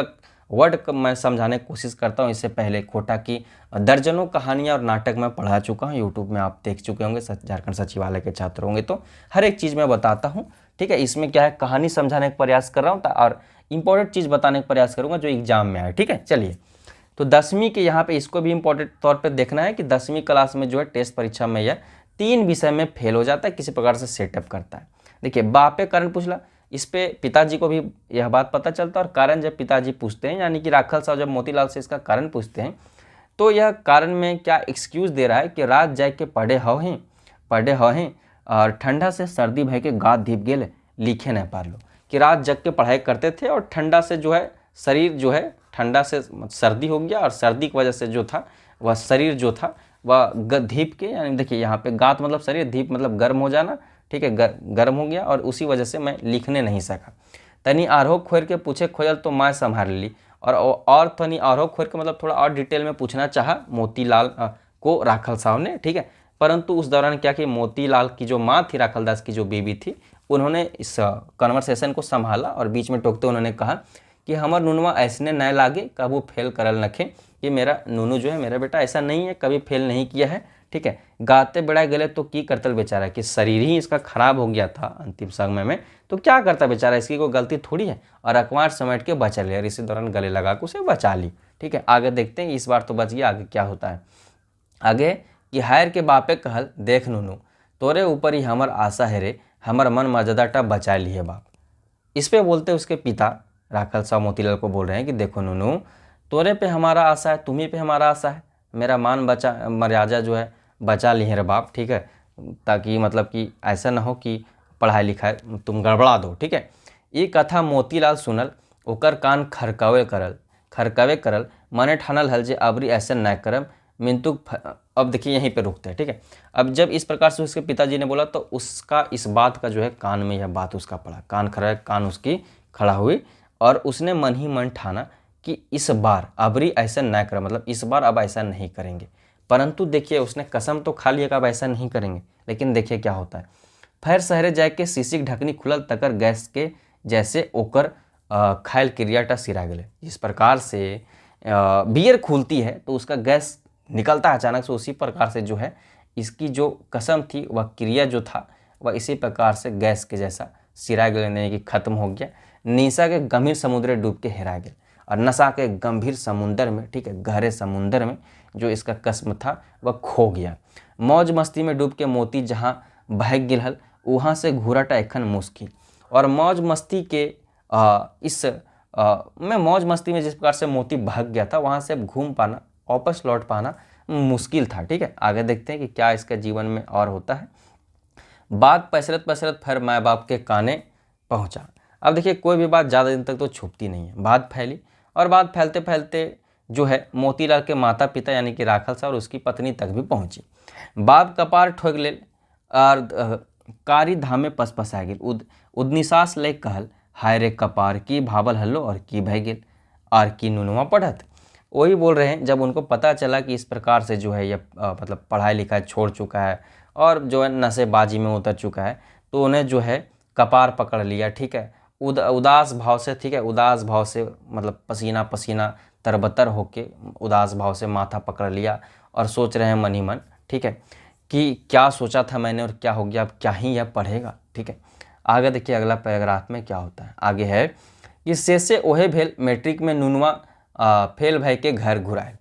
वर्ड मैं समझाने की कोशिश करता हूँ। इससे पहले खोटा की दर्जनों कहानियाँ और नाटक मैं पढ़ा चुका हूँ, यूट्यूब में आप देख चुके होंगे, झारखंड सचिवालय के छात्र होंगे तो हर एक चीज़ मैं बताता हूँ, ठीक है। इसमें क्या है, कहानी समझाने का प्रयास कर रहा हूँ और इंपॉर्टेंट चीज़ बताने का प्रयास करूँगा जो एग्जाम में आए, ठीक है। चलिए तो 10वीं के यहाँ पे इसको भी इंपॉर्टेंट तौर पे देखना है कि 10वीं क्लास में जो है टेस्ट परीक्षा में यह 3 विषय में फेल हो जाता है, किसी प्रकार से सेटअप करता है। देखिए बापे कारण पूछला, इस पे पिताजी को भी यह बात पता चलता है, और कारण जब पिताजी पूछते हैं यानी कि राखल साहब जब मोतीलाल से इसका कारण पूछते हैं तो यह कारण में क्या एक्सक्यूज़ दे रहा है कि रात जाग के पढ़े हो हैं और ठंडा से सर्दी भय के गात धीप गेल लिखे न पार लो, कि रात जग के पढ़ाई करते थे और ठंडा से जो है शरीर जो है ठंडा से सर्दी हो गया, और सर्दी की वजह से जो था वह शरीर जो था वह धीप के, यानी देखिए यहाँ पे गात मतलब शरीर, धीप मतलब गर्म हो जाना, ठीक है, गर्म हो गया, और उसी वजह से मैं लिखने नहीं सका। तनी आरोह खोर के पूछे खोजल तो मैं संभाल ली, और तनी आरोह खोर के मतलब थोड़ा और डिटेल में पूछना चाहा मोतीलाल को राखल साहब ने, ठीक है। परंतु उस दौरान क्या कि मोतीलाल की जो माँ थी, राखल दास की जो बीवी थी, उन्होंने इस कन्वर्सेशन को संभाला और बीच में टोकते उन्होंने कहा कि हमार नुनवा ऐसने न लागे कबू फेल करल नखे, कि मेरा नूनू जो है मेरा बेटा ऐसा नहीं है, कभी फेल नहीं किया है, ठीक है। गाते बेड़ा गले तो की करतल बेचारा, कि शरीर ही इसका खराब हो गया था अंतिम समय में, तो क्या करता बेचारा, इसकी कोई गलती थोड़ी है, और अखबार समेट के बचा लिया, और इसी दौरान गले लगा के उसे बचा ली, ठीक है। आगे देखते हैं, इस बार तो बच गया, आगे क्या होता है। आगे कि हायर के बापे कहल देख नूनू तोरे ऊपर ही हमर आशा है रे, हमर मन मर्यादाटा बचा ली है बाप। इस पे बोलते उसके पिता राखल साहब मोतीलाल को बोल रहे हैं कि देखो नूनू, तोरे पे हमारा आशा है, तुम्ही पे हमारा आशा है, मेरा मान मर्यादा जो है बचा ली है रे बाप, ठीक है, ताकि मतलब कि ऐसा ना हो कि पढ़ाई लिखाई तुम गड़बड़ा दो, ठीक है। ये कथा मोतीलाल सुनल, ओकर कान खरकवे करल मने ठानल हल जे अबरी ऐसे न करम मिंतु। अब देखिए यहीं पे रुकते हैं, ठीक है। अब जब इस प्रकार से उसके पिताजी ने बोला तो उसका इस बात का जो है कान में यह बात उसका पड़ा, कान उसकी खड़ा हुई, और उसने मन ही मन ठाना कि इस बार अबरी ऐसा न कर, मतलब इस बार अब ऐसा नहीं करेंगे। परंतु देखिए उसने कसम तो खा लिया कि अब ऐसा नहीं करेंगे, लेकिन देखिए क्या होता है। फैर शहरे जाए के शीशी ढकनी खुलल तकर गैस के जैसे ओकर खायल क्रियाटा सिरा गले। जिस प्रकार से बियर खुलती है तो उसका गैस निकलता है अचानक से, उसी प्रकार से जो है इसकी जो कसम थी वह क्रिया जो था वह इसी प्रकार से गैस के जैसा सिरा गले, यानी कि खत्म हो गया। निशा के गंभीर समुद्र डूब के हेरा गया, और नशा के गंभीर समुंदर में, ठीक है, गहरे समुंदर में जो इसका कसम था वह खो गया। मौज मस्ती में डूब के मोती जहाँ भाग गिलहल वहाँ से घूराटा एखन मुश्किल। और मौज मस्ती के मौज मस्ती में जिस प्रकार से मोती भाग गया था वहाँ से अब घूम पाना, वापस लौट पाना मुश्किल था, ठीक है। आगे देखते हैं कि क्या इसके जीवन में और होता है। बात पसरत पसरत फिर माँ बाप के काने पहुँचा। अब देखिए कोई भी बात ज़्यादा दिन तक तो छुपती नहीं है, बात फैली, और बात फैलते फैलते जो है मोतीलाल के माता पिता यानी कि राखल साहब और उसकी पत्नी तक भी पहुँची। बाप कपार ठोक ले और कारी धामे पसपसा गेल, उदनिसास ले कहल हाय रे कपार की भावल हल्लो और की भय गेल, और की नुनवा पढ़त। वही बोल रहे हैं जब उनको पता चला कि इस प्रकार से जो है ये मतलब पढ़ाई लिखाई छोड़ चुका है और जो है नशेबाजी में उतर चुका है, तो उन्हें जो है कपार पकड़ लिया, ठीक है, उदास भाव से, ठीक है, उदास भाव से मतलब पसीना पसीना तरबतर होके उदास भाव से माथा पकड़ लिया और सोच रहे हैं मन ही मन, ठीक है, कि क्या सोचा था मैंने और क्या हो गया, अब क्या ही यह पढ़ेगा, ठीक है। आगे देखिए अगला पैराग्राफ में क्या होता है। आगे है कि शेषे ओहे भेल मैट्रिक में नुनवा फेल भय के घर घुराए।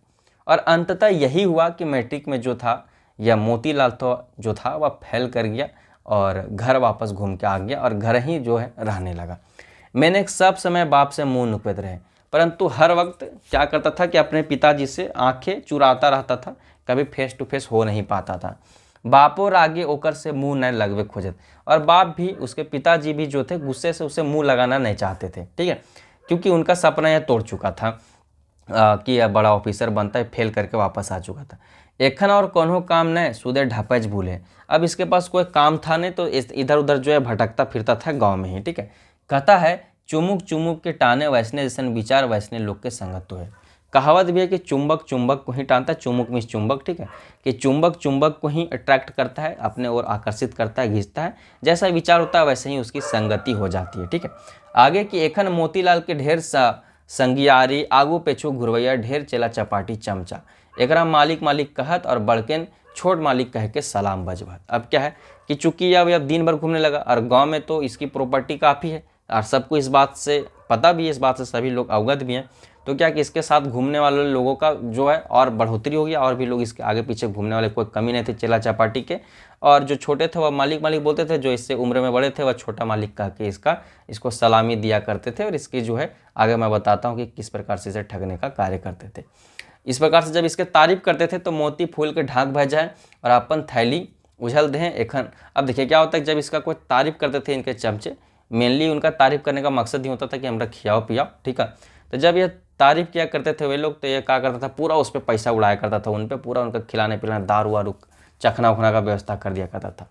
और अंततः यही हुआ कि मैट्रिक में जो था यह मोतीलाल तो जो था वह फेल कर गया और घर वापस घूम के आ गया और घर ही जो है रहने लगा। मैंने सब समय बाप से मुंह नुपेद रहे, परंतु हर वक्त क्या करता था कि अपने पिताजी से आंखें चुराता रहता था, कभी फेस टू फेस हो नहीं पाता था। बापो आगे ओकर से मुंह न लगवे खोजत, और बाप भी, उसके पिताजी भी जो थे गुस्से से उसे मुंह लगाना नहीं चाहते थे, ठीक है, क्योंकि उनका सपना यह तोड़ चुका था कि यह बड़ा ऑफिसर बनता है, फेल करके वापस आ चुका था। एखन और कोनो काम न सुधे ढपज भूले, अब इसके पास कोई काम था नहीं तो इधर उधर जो है भटकता फिरता था गांव में ही, ठीक है। कहता है चुमुक चुमुक के टाने वैसने जैसे विचार वैसने लोग के संगत तो है। कहावत भी है कि चुंबक चुंबक को ही टानता है, चुमुक मीन्स चुंबक, ठीक है, कि चुंबक चुंबक को ही अट्रैक्ट करता है, अपने ओर आकर्षित करता है, खींचता है, जैसा विचार होता है वैसे ही उसकी संगति हो जाती है, ठीक है। आगे कि एखन मोतीलाल के ढेर सा संगियारी आगू पेछू घुरवैया ढेर चेला चपाटी चमचा, एकरा मालिक मालिक कहत और बड़केन छोट मालिक कह के सलाम बजबत। अब क्या है कि चूंकि अब दिन भर घूमने लगा और गांव में तो इसकी प्रॉपर्टी काफ़ी है और सबको इस बात से पता भी है, इस बात से सभी लोग अवगत भी हैं, तो क्या कि इसके साथ घूमने वाले लोगों का जो है और बढ़ोतरी हो गया और भी लोग इसके आगे पीछे घूमने वाले, कोई कमी नहीं थी चेला चपाटी के। और जो छोटे थे वह मालिक मालिक बोलते थे, जो इससे उम्र में बड़े थे वह छोटा मालिक कह के इसको सलामी दिया करते थे। और इसकी जो है आगे मैं बताता हूँ कि किस प्रकार से इसे ठगने का कार्य करते थे। इस प्रकार से जब इसके तारीफ करते थे तो मोती फूल के ढाक भर जाए और अपन थैली उछल दें एखन। अब देखिए क्या होता है, जब इसका कोई तारीफ करते थे इनके चमचे, मेनली उनका तारीफ करने का मकसद ही होता था कि हमरा खियाओ पियाओ, ठीक है। तो जब ये तारीफ किया करते थे वे लोग तो ये क्या करता था, पूरा उस पर पैसा उड़ाया करता था, उन पर पूरा उनका खिलाने पिलाने दारू वारू चखना उखना का व्यवस्था कर दिया करता था।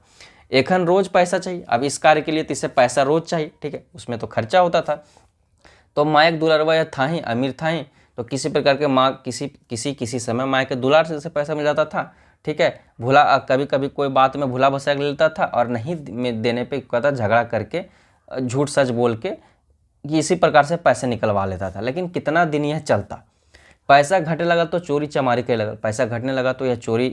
एखन रोज पैसा चाहिए, अब इस कार्य के लिए तो इसे पैसा रोज चाहिए, ठीक है, उसमें तो खर्चा होता था। तो मायक दुलारवा यह था ही अमीर था ही, तो किसी प्रकार के माँ किसी समय माँ के दुलार से पैसा मिल जाता था, ठीक है। भूला कभी कभी कोई बात में भूला भसा लेता था और नहीं देने पे कहता झगड़ा करके झूठ सच बोल के इसी प्रकार से पैसे निकलवा लेता था। लेकिन कितना दिन यह चलता, पैसा घटने लगा तो चोरी चमारी के लगा, पैसा घटने लगा तो यह चोरी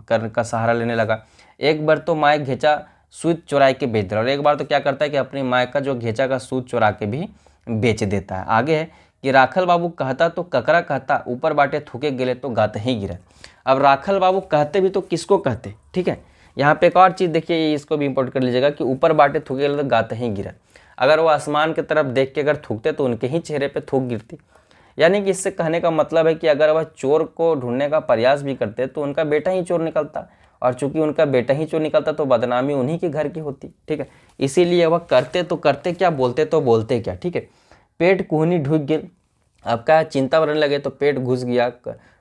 करने का सहारा लेने लगा। एक बार तो माँ घेचा सूद चुरा के बेच रहा और एक बार तो क्या करता है कि अपनी माँ का जो घेचा का सूद चुरा के भी बेच देता है। आगे है कि राखल बाबू कहता तो ककरा कहता, ऊपर बाटे थूके गिरे तो गाते ही गिरा। अब राखल बाबू कहते भी तो किसको कहते, ठीक है। यहाँ पे एक और चीज़ देखिए, इसको भी इंपोर्ट कर लीजिएगा कि ऊपर बाटे थूके गिरे तो गाते ही गिरा। अगर वो आसमान की तरफ देख के अगर थूकते तो उनके ही चेहरे पे थूक गिरती। यानी कि इससे कहने का मतलब है कि अगर वह चोर को ढूंढने का प्रयास भी करते तो उनका बेटा ही चोर निकलता, और चूंकि उनका बेटा ही चोर निकलता तो बदनामी उन्हीं के घर की होती, ठीक है। इसीलिए वह करते तो करते क्या, बोलते तो बोलते क्या, ठीक है। पेट कुहनी ढुक गिर, अब क्या चिंता बढ़ने लगे तो पेट घुस गया,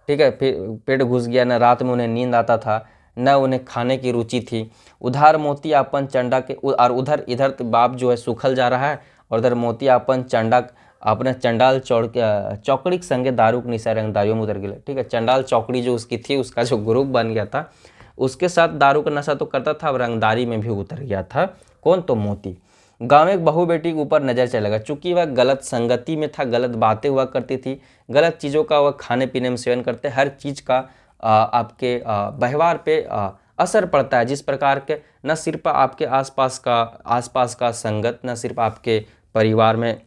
ठीक है, पेट घुस गया, न रात में उन्हें नींद आता था न उन्हें खाने की रुचि थी। उधार मोती अपन चंडा के, और उधर इधर बाप जो है सूखल जा रहा है और उधर मोती अपन चंडा अपने चंडाल चौकड़ी के संगे दारू के निशा रंगदारियों में उतर गया, ठीक है। चंडाल चौकड़ी जो उसकी थी, उसका जो ग्रुप बन गया था, उसके साथ दारू का नशा तो करता था, अब रंगदारी में भी उतर गया था। कौन, तो मोती। गाँव में एक बहू बेटी के ऊपर नजर चलेगा, चूंकि वह गलत संगति में था, गलत बातें हुआ करती थी, गलत चीज़ों का वह खाने पीने में सेवन करते, हर चीज़ का आपके व्यवहार पे असर पड़ता है। जिस प्रकार के न सिर्फ आपके आसपास का संगत, न सिर्फ आपके परिवार में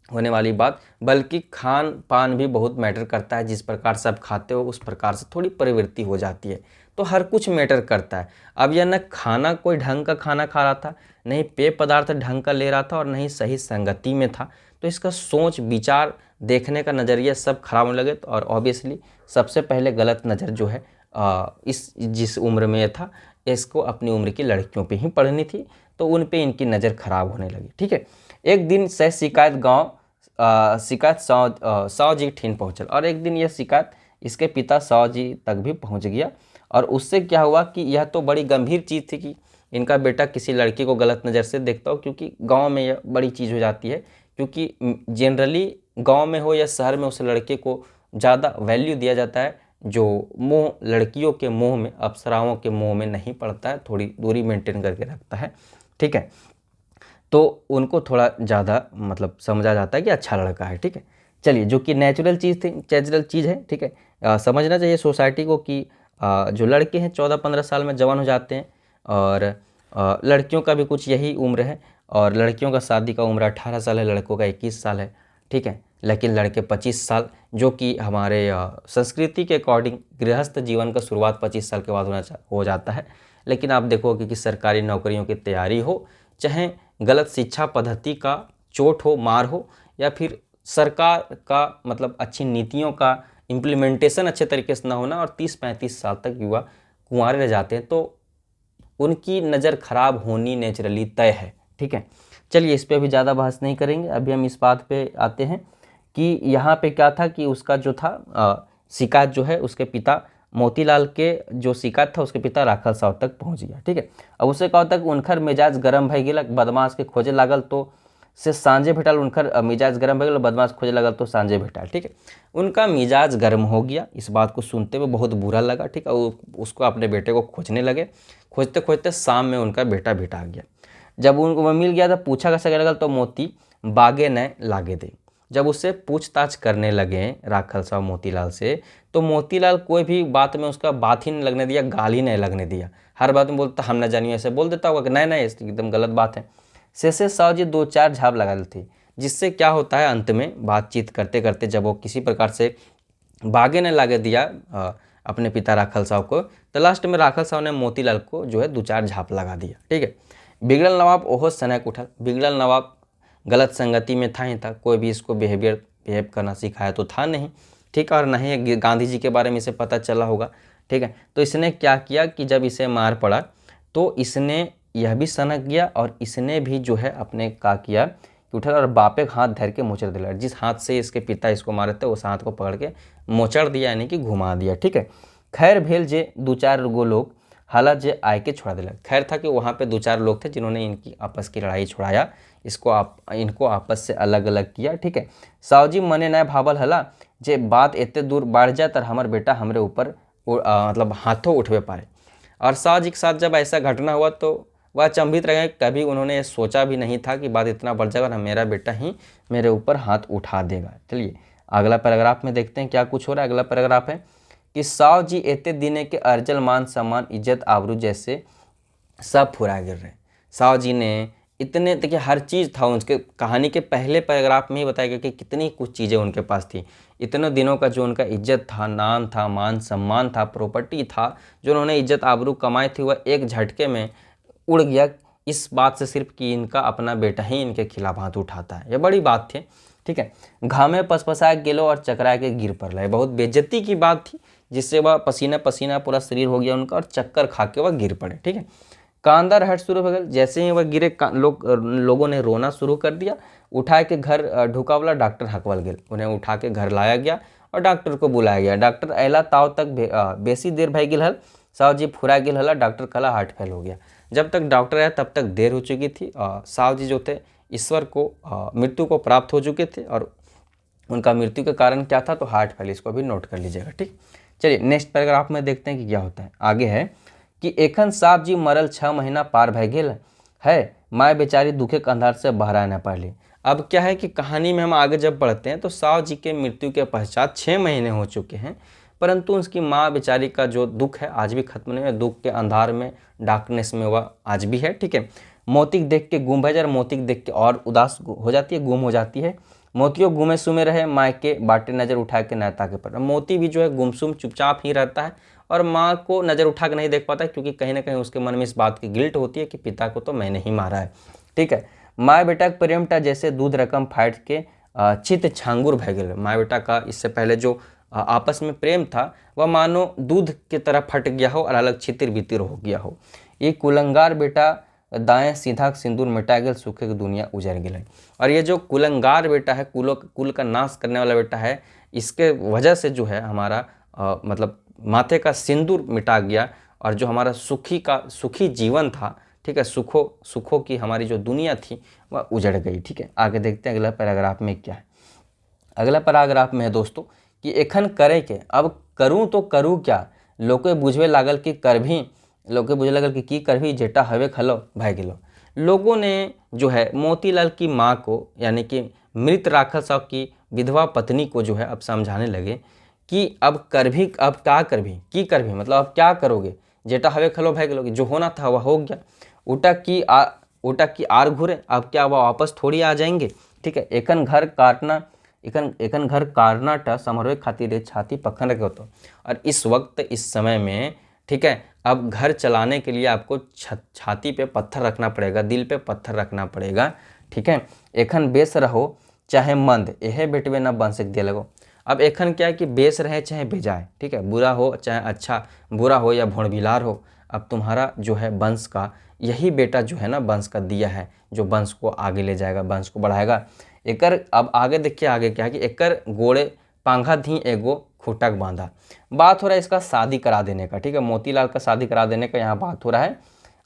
होने वाली बात, बल्कि खान पान भी बहुत मैटर करता है। जिस प्रकार से आप खाते हो उस प्रकार से थोड़ी प्रवृत्ति हो जाती है, तो हर कुछ मैटर करता है। अब यह न खाना कोई ढंग का खाना खा रहा था, नहीं पेय पदार्थ ढंग का ले रहा था और नहीं सही संगति में था, तो इसका सोच विचार देखने का नज़रिया सब खराब होने लगे। और ऑब्वियसली सबसे पहले गलत नज़र जो है इस जिस उम्र में यह था, इसको अपनी उम्र की लड़कियों पे ही पढ़नी थी, तो उन पे इनकी नज़र खराब होने लगी, ठीक है। एक दिन से शिकायत साव जी ठीन पहुँचल, और एक दिन यह शिकायत इसके पिता साव जी तक भी पहुँच गया। और उससे क्या हुआ कि यह तो बड़ी गंभीर चीज़ थी कि इनका बेटा किसी लड़की को गलत नज़र से देखता हो, क्योंकि गांव में यह बड़ी चीज़ हो जाती है, क्योंकि जनरली गांव में हो या शहर में उस लड़के को ज़्यादा वैल्यू दिया जाता है जो मोह, लड़कियों के मोह में, अप्सराओं के मोह में नहीं पड़ता है, थोड़ी दूरी मेंटेन करके रखता है, ठीक है। तो उनको थोड़ा ज़्यादा मतलब समझा जाता है कि अच्छा लड़का है, ठीक है। चलिए, जो कि नेचुरल चीज़ है, ठीक है। समझना चाहिए सोसाइटी को कि जो लड़के हैं 14-15 साल में जवान हो जाते हैं, और लड़कियों का भी कुछ यही उम्र है, और लड़कियों का शादी का उम्र 18 साल है, लड़कों का 21 साल है, ठीक है। लेकिन लड़के 25 साल, जो कि हमारे संस्कृति के अकॉर्डिंग गृहस्थ जीवन का शुरुआत 25 साल के बाद हो जाता है। लेकिन आप देखोगे कि सरकारी नौकरियों की तैयारी हो, चाहे गलत शिक्षा पद्धति का चोट हो, मार हो, या फिर सरकार का मतलब अच्छी नीतियों का इम्प्लीमेंटेशन अच्छे तरीके से ना होना, और 30-35 साल तक युवा कुंवारे रह जाते हैं, तो उनकी नज़र खराब होनी नेचुरली तय है, ठीक है। चलिए, इस पे अभी ज़्यादा बहस नहीं करेंगे। अभी हम इस बात पे आते हैं कि यहाँ पे क्या था कि उसका जो था शिकायत जो है उसके पिता मोतीलाल के जो शिकायत था उसके पिता राखल साहु तक पहुँच गया, ठीक है। अब उससे कहा तक उनकर मिजाज गरम भई गेलक, बदमाश के खोजे लागल तो से सांझे भेटल, उनकर मिजाज गर्म भई गेल, बदमाश खोजे लागल तो सांझे भेटल, ठीक है। उनका मिजाज गर्म हो गया, इस बात को सुनते हुए बहुत बुरा लगा, ठीक है। उसको अपने बेटे को खोजने लगे, खोजते खोजते शाम में उनका बेटा भेटा गया। जब उनको मिल गया तो पूछा कैसे लगल तो मोती बागे न लागे दे। जब उससे पूछताछ करने लगे राखल साहब मोतीलाल से, तो मोतीलाल कोई भी बात में उसका बात ही नहीं लगने दिया, गाली ही नहीं लगने दिया। हर बात में बोलता हम न जानिए, ऐसे बोल देता होगा कि नहीं नहीं एकदम गलत बात है। शेषे साहु जी 2-4 झाप लगा थे, जिससे क्या होता है अंत में बातचीत करते करते जब वो किसी प्रकार से बागे ने लागे दिया अपने पिता राखल साहब को, तो लास्ट में राखल साहब ने मोतीलाल को जो है 2-4 झाप लगा दिया, ठीक है। बिगड़ल नवाब ओहो सनक उठल। बिगड़ल नवाब गलत संगति में था ही था, कोई भी इसको बिहेव करना सिखाया तो था नहीं, ठीक है। और नहीं गांधी जी के बारे में इसे पता चला होगा, ठीक है। तो इसने क्या किया कि जब इसे मार पड़ा तो इसने यह भी सनक गया, और इसने भी जो है अपने का किया कि उठल और बापे का हाथ धर के मोचड़ दिला। जिस हाथ से इसके पिता इसको मारे थे उस हाथ को पकड़ के मोचड़ दिया, यानी कि घुमा दिया, ठीक है। खैर भेल जे 2-4 गो लोग हालात जे आय के छोड़ा दिला। खैर था कि वहाँ पे 2-4 लोग थे जिन्होंने इनकी आपस की लड़ाई छुड़ाया, इनको आपस से अलग अलग किया, ठीक है। साहूजी मने न भावल हला जे बात इतने दूर बढ़ जाए तर हमार बेटा हमरे ऊपर मतलब हाथों उठवे पाए। और साहू जी के साथ जब ऐसा घटना हुआ तो वह अचंभित रह गए, कभी उन्होंने ये सोचा भी नहीं था कि बात इतना बढ़ जाएगा और मेरा बेटा ही मेरे ऊपर हाथ उठा देगा। चलिए अगला पैराग्राफ में देखते हैं क्या कुछ हो रहा है। अगला पैराग्राफ है कि साहू जी एते दिने के अर्जल मान सम्मान इज्जत आबरू जैसे सब फुरा गिर रहे। साहू जी ने इतने, देखिए हर चीज़ था उनके कहानी के पहले पैराग्राफ में ही बताया गया कि कितनी कुछ चीज़ें उनके पास थी। इतने दिनों का जो उनका इज्जत था, नाम था, मान सम्मान था, प्रॉपर्टी था, जो उन्होंने इज्जत आबरू कमाई थी, वह एक झटके में उड़ गया इस बात से सिर्फ कि इनका अपना बेटा ही इनके खिलाफ हाथ उठाता है। यह बड़ी बात थी, ठीक है। घामे पसपसा गेलो और चकरा के गिर पड़ रहे, बहुत बेइज्जती की बात थी, जिससे वह पसीना पसीना पूरा शरीर हो गया उनका और चक्कर खा के वह गिर पड़े, ठीक है। कांदा हट शुरू हो गया, जैसे ही वह गिरे लोगों ने रोना शुरू कर दिया। उठा के घर ढुका वाला डॉक्टर हकवल गेल, उन्हें उठा के घर लाया गया और डॉक्टर को बुलाया गया। डॉक्टर अला ताव तक बेसी देर भई गेल हल, साहू जी फुरा गेल हला, डॉक्टर कला हार्ट फेल हो गया। जब तक डॉक्टर आया तब तक देर हो चुकी थी। साहू जी जो थे ईश्वर को मृत्यु को प्राप्त हो चुके थे, और उनका मृत्यु का कारण क्या था तो हार्ट फेल, इसको भी नोट कर लीजिएगा, ठीक। चलिए नेक्स्ट पैराग्राफ में देखते हैं कि क्या होता है। आगे है कि एखन साहब जी मरल 6 महीना पार भय गेल है, माय बेचारी दुखे के अंधार से बहरा न पाली। अब क्या है कि कहानी में हम आगे जब बढ़ते हैं तो साहू जी के मृत्यु के पश्चात 6 महीने हो चुके हैं, परंतु उसकी माँ बेचारी का जो दुख है आज भी खत्म नहीं है। दुख के अंधार में, डार्कनेस में वह आज भी है, ठीक है। मोतिक देख के गुम भजर, मोतिक देख के और उदास हो जाती है, गुम हो जाती है। मोतियों गुमे सुमे रहे, माँ के बाटे नज़र उठा के नैता के पर। मोती भी जो है गुमसुम चुपचाप ही रहता है और माँ को नज़र उठा के नहीं देख पाता, क्योंकि कहीं ना कहीं उसके मन में इस बात की गिल्ट होती है कि पिता को तो मैंने ही मारा है, ठीक है। माँ बेटा के प्रेम टा जैसे दूध रकम फाट के चित छांगुर भय गए। माँ बेटा का इससे पहले जो आपस में प्रेम था वह मानो दूध की तरह फट गया हो और अलग छितिर बितिर हो गया हो। ये कुलंगार बेटा दाएं सीधा सिंदूर मिटा गया, सूखे की दुनिया उजड़ गई। और ये जो कुलंगार बेटा है, कुल का नाश करने वाला बेटा है, इसके वजह से जो है हमारा मतलब माथे का सिंदूर मिटा गया, और जो हमारा सुखी जीवन था, ठीक है, सुखों की हमारी जो दुनिया थी वह उजड़ गई, ठीक है। आगे देखते हैं अगला पैराग्राफ में क्या है। अगला पैराग्राफ में है दोस्तों कि एखन करे के, अब करूँ तो करूँ क्या, लोके बुझवे लागल कि करभी, लोके बुझे लागल कि की करभी, जेटा हवे खलो भय गेलो। लोगों ने जो है मोतीलाल की माँ को यानी कि मृत राखल साहब की विधवा पत्नी को जो है अब समझाने लगे कि अब क्या कर भी मतलब अब क्या करोगे, जेटा हवे खलो भाग लोगे, जो होना था वह हो गया। उटा की आर घुरे, अब क्या वह वापस थोड़ी आ जाएंगे। ठीक है, एकन घर काटना टा समारोह खातिर छाती पखन रखे होते। और इस वक्त इस समय में ठीक है, अब घर चलाने के लिए आपको छाती पे पत्थर रखना पड़ेगा, दिल पे पत्थर रखना पड़ेगा। ठीक है, एखन बेस रहो चाहे मंद, यह बेटवे न बन सक दिया लगो। अब एखन क्या है कि बेस रहे चाहे बेजाए, ठीक है, बुरा हो चाहे अच्छा, बुरा हो या भोंडभिलार हो, अब तुम्हारा जो है वंश का यही बेटा जो है ना वंश का दिया है, जो वंश को आगे ले जाएगा, वंश को बढ़ाएगा। एकर अब आगे देखिए आगे क्या है कि एकर गोड़े पांघा धी एगो खूटक बांधा। बात हो रहा है इसका शादी करा देने का। ठीक है, मोतीलाल का शादी करा देने का यहाँ बात हो रहा है।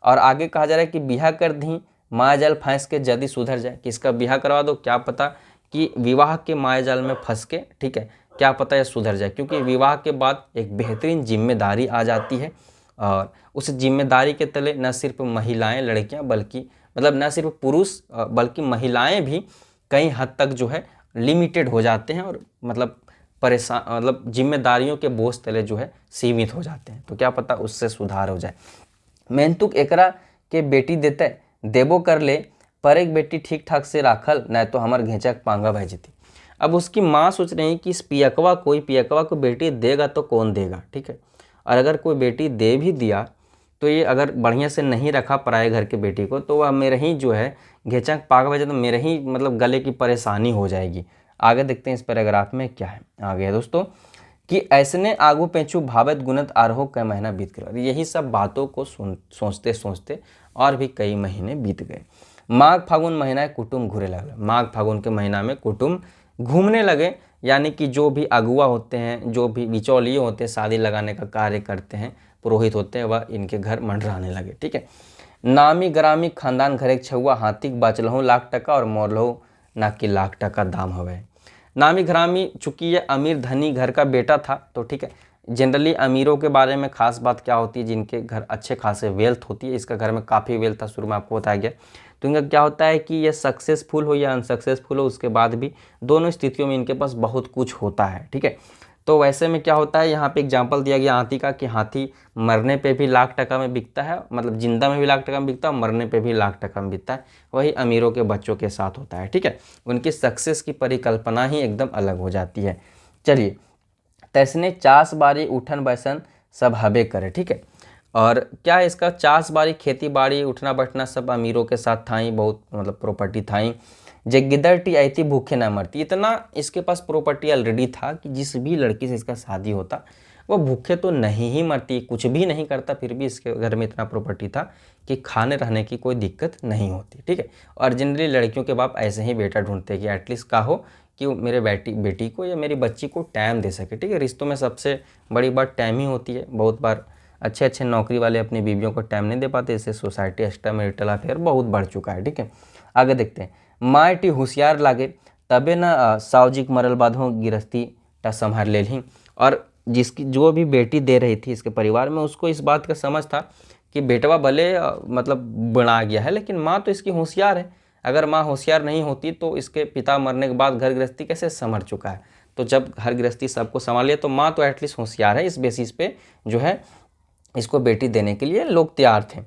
और आगे कहा जा रहा है कि बिहा कर दी माया जाल फंस के जल्दी सुधर जाए, कि इसका बिहा करवा दो, क्या पता कि विवाह के माया जाल में फंस के, ठीक है, क्या पता यह सुधर जाए। क्योंकि विवाह के बाद एक बेहतरीन जिम्मेदारी आ जाती है और उस जिम्मेदारी के तले न सिर्फ महिलाएं लड़कियां बल्कि मतलब न सिर्फ पुरुष बल्कि महिलाएं भी कई हद तक जो है लिमिटेड हो जाते हैं और मतलब परेशान मतलब जिम्मेदारियों के बोझ तले जो है सीमित हो जाते हैं। तो क्या पता उससे सुधार हो जाए। मेहनतुक एकरा के बेटी देते देबो कर ले, पर एक बेटी ठीक ठाक से राखल, न तो हमार घेचक पांगा भय जेती। अब उसकी माँ सोच रही है कि इस पियकवा को बेटी देगा तो कौन देगा। ठीक है, और अगर कोई बेटी दे भी दिया तो ये अगर बढ़िया से नहीं रखा पराए घर के बेटी को, तो वह मेरे ही जो है घेचक पाग भय, तो मेरे ही मतलब गले की परेशानी हो जाएगी। आगे देखते हैं इस पैराग्राफ में क्या है। आगे है दोस्तों कि ऐसने आगू पेंचू भावत गुणत आरहो कई महीना बीत गए। यही सब बातों को सोचते सोचते और भी कई महीने बीत गए। माघ फागुन महीना कुटुंब घूरे लगे। माघ फागुन के महीना में कुटुंब घूमने लगे, यानी कि जो भी अगुआ होते हैं, जो भी बिचौलिए होते हैं, शादी लगाने का कार्य करते हैं, पुरोहित होते हैं, वह इनके घर मंडराने लगे। ठीक है, नामी ग्रामी खानदान घर एक छुआ हाथी बाचलहु लाख टका और मोरलहु ना कि लाख टका दाम हवे। नामी ग्रामी चूंकि ये अमीर धनी घर का बेटा था, तो ठीक है, जनरली अमीरों के बारे में खास बात क्या होती है, जिनके घर अच्छे खासे वेल्थ होती है। इसका घर में काफ़ी वेल्थ था, शुरू में आपको बताया गया। तो इनका क्या होता है कि ये सक्सेसफुल हो या अनसक्सेसफुल हो, उसके बाद भी दोनों स्थितियों में इनके पास बहुत कुछ होता है। ठीक है, तो वैसे में क्या होता है, यहाँ पे एग्जाम्पल दिया गया हाथी का कि हाथी मरने पे भी लाख टका में बिकता है, मतलब जिंदा में भी लाख टका में बिकता है, मरने पे भी लाख टका में बिकता है। वही अमीरों के बच्चों के साथ होता है। ठीक है, उनकी सक्सेस की परिकल्पना ही एकदम अलग हो जाती है। चलिए, तैसने चास बारी उठन बैसन सब हबे करे। ठीक है, और क्या है इसका, चास बारी खेती बाड़ी उठना बैठना सब अमीरों के साथ था ही, बहुत मतलब प्रॉपर्टी था ही। जे गिदड़टी आई थी भूखे ना मरती, इतना इसके पास प्रॉपर्टी ऑलरेडी था कि जिस भी लड़की से इसका शादी होता वो भूखे तो नहीं ही मरती, कुछ भी नहीं करता, फिर भी इसके घर में इतना प्रॉपर्टी था कि खाने रहने की कोई दिक्कत नहीं होती। ठीक है, और जनरली लड़कियों के बाप ऐसे ही बेटा ढूंढते कि एटलीस्ट का हो कि वो मेरे बेटी को या मेरी बच्ची को टाइम दे सके। ठीक है, रिश्तों में सबसे बड़ी बात टाइम ही होती है। बहुत बार अच्छे अच्छे नौकरी वाले अपनी बीवियों को टाइम नहीं दे पाते, इससे सोसाइटी एक्स्ट्रा मैरिटल अफेयर बहुत बढ़ चुका है। ठीक है, आगे देखते हैं। माटी होशियार लागे तबे न सावजिक मरल बाद हो गिरस्ती टा संभाल ले ही। और जिसकी जो भी बेटी दे रही थी इसके परिवार में, उसको इस बात का समझ था कि बेटवा भले मतलब बना गया है, लेकिन माँ तो इसकी होशियार है। अगर माँ होशियार नहीं होती तो इसके पिता मरने के बाद घर गृहस्थी कैसे संभल चुका है। तो जब घर गृहस्थी सबको संभाल लिया तो माँ तो एटलीस्ट होशियार है। इस बेसिस पे जो है इसको बेटी देने के लिए लोग तैयार थे।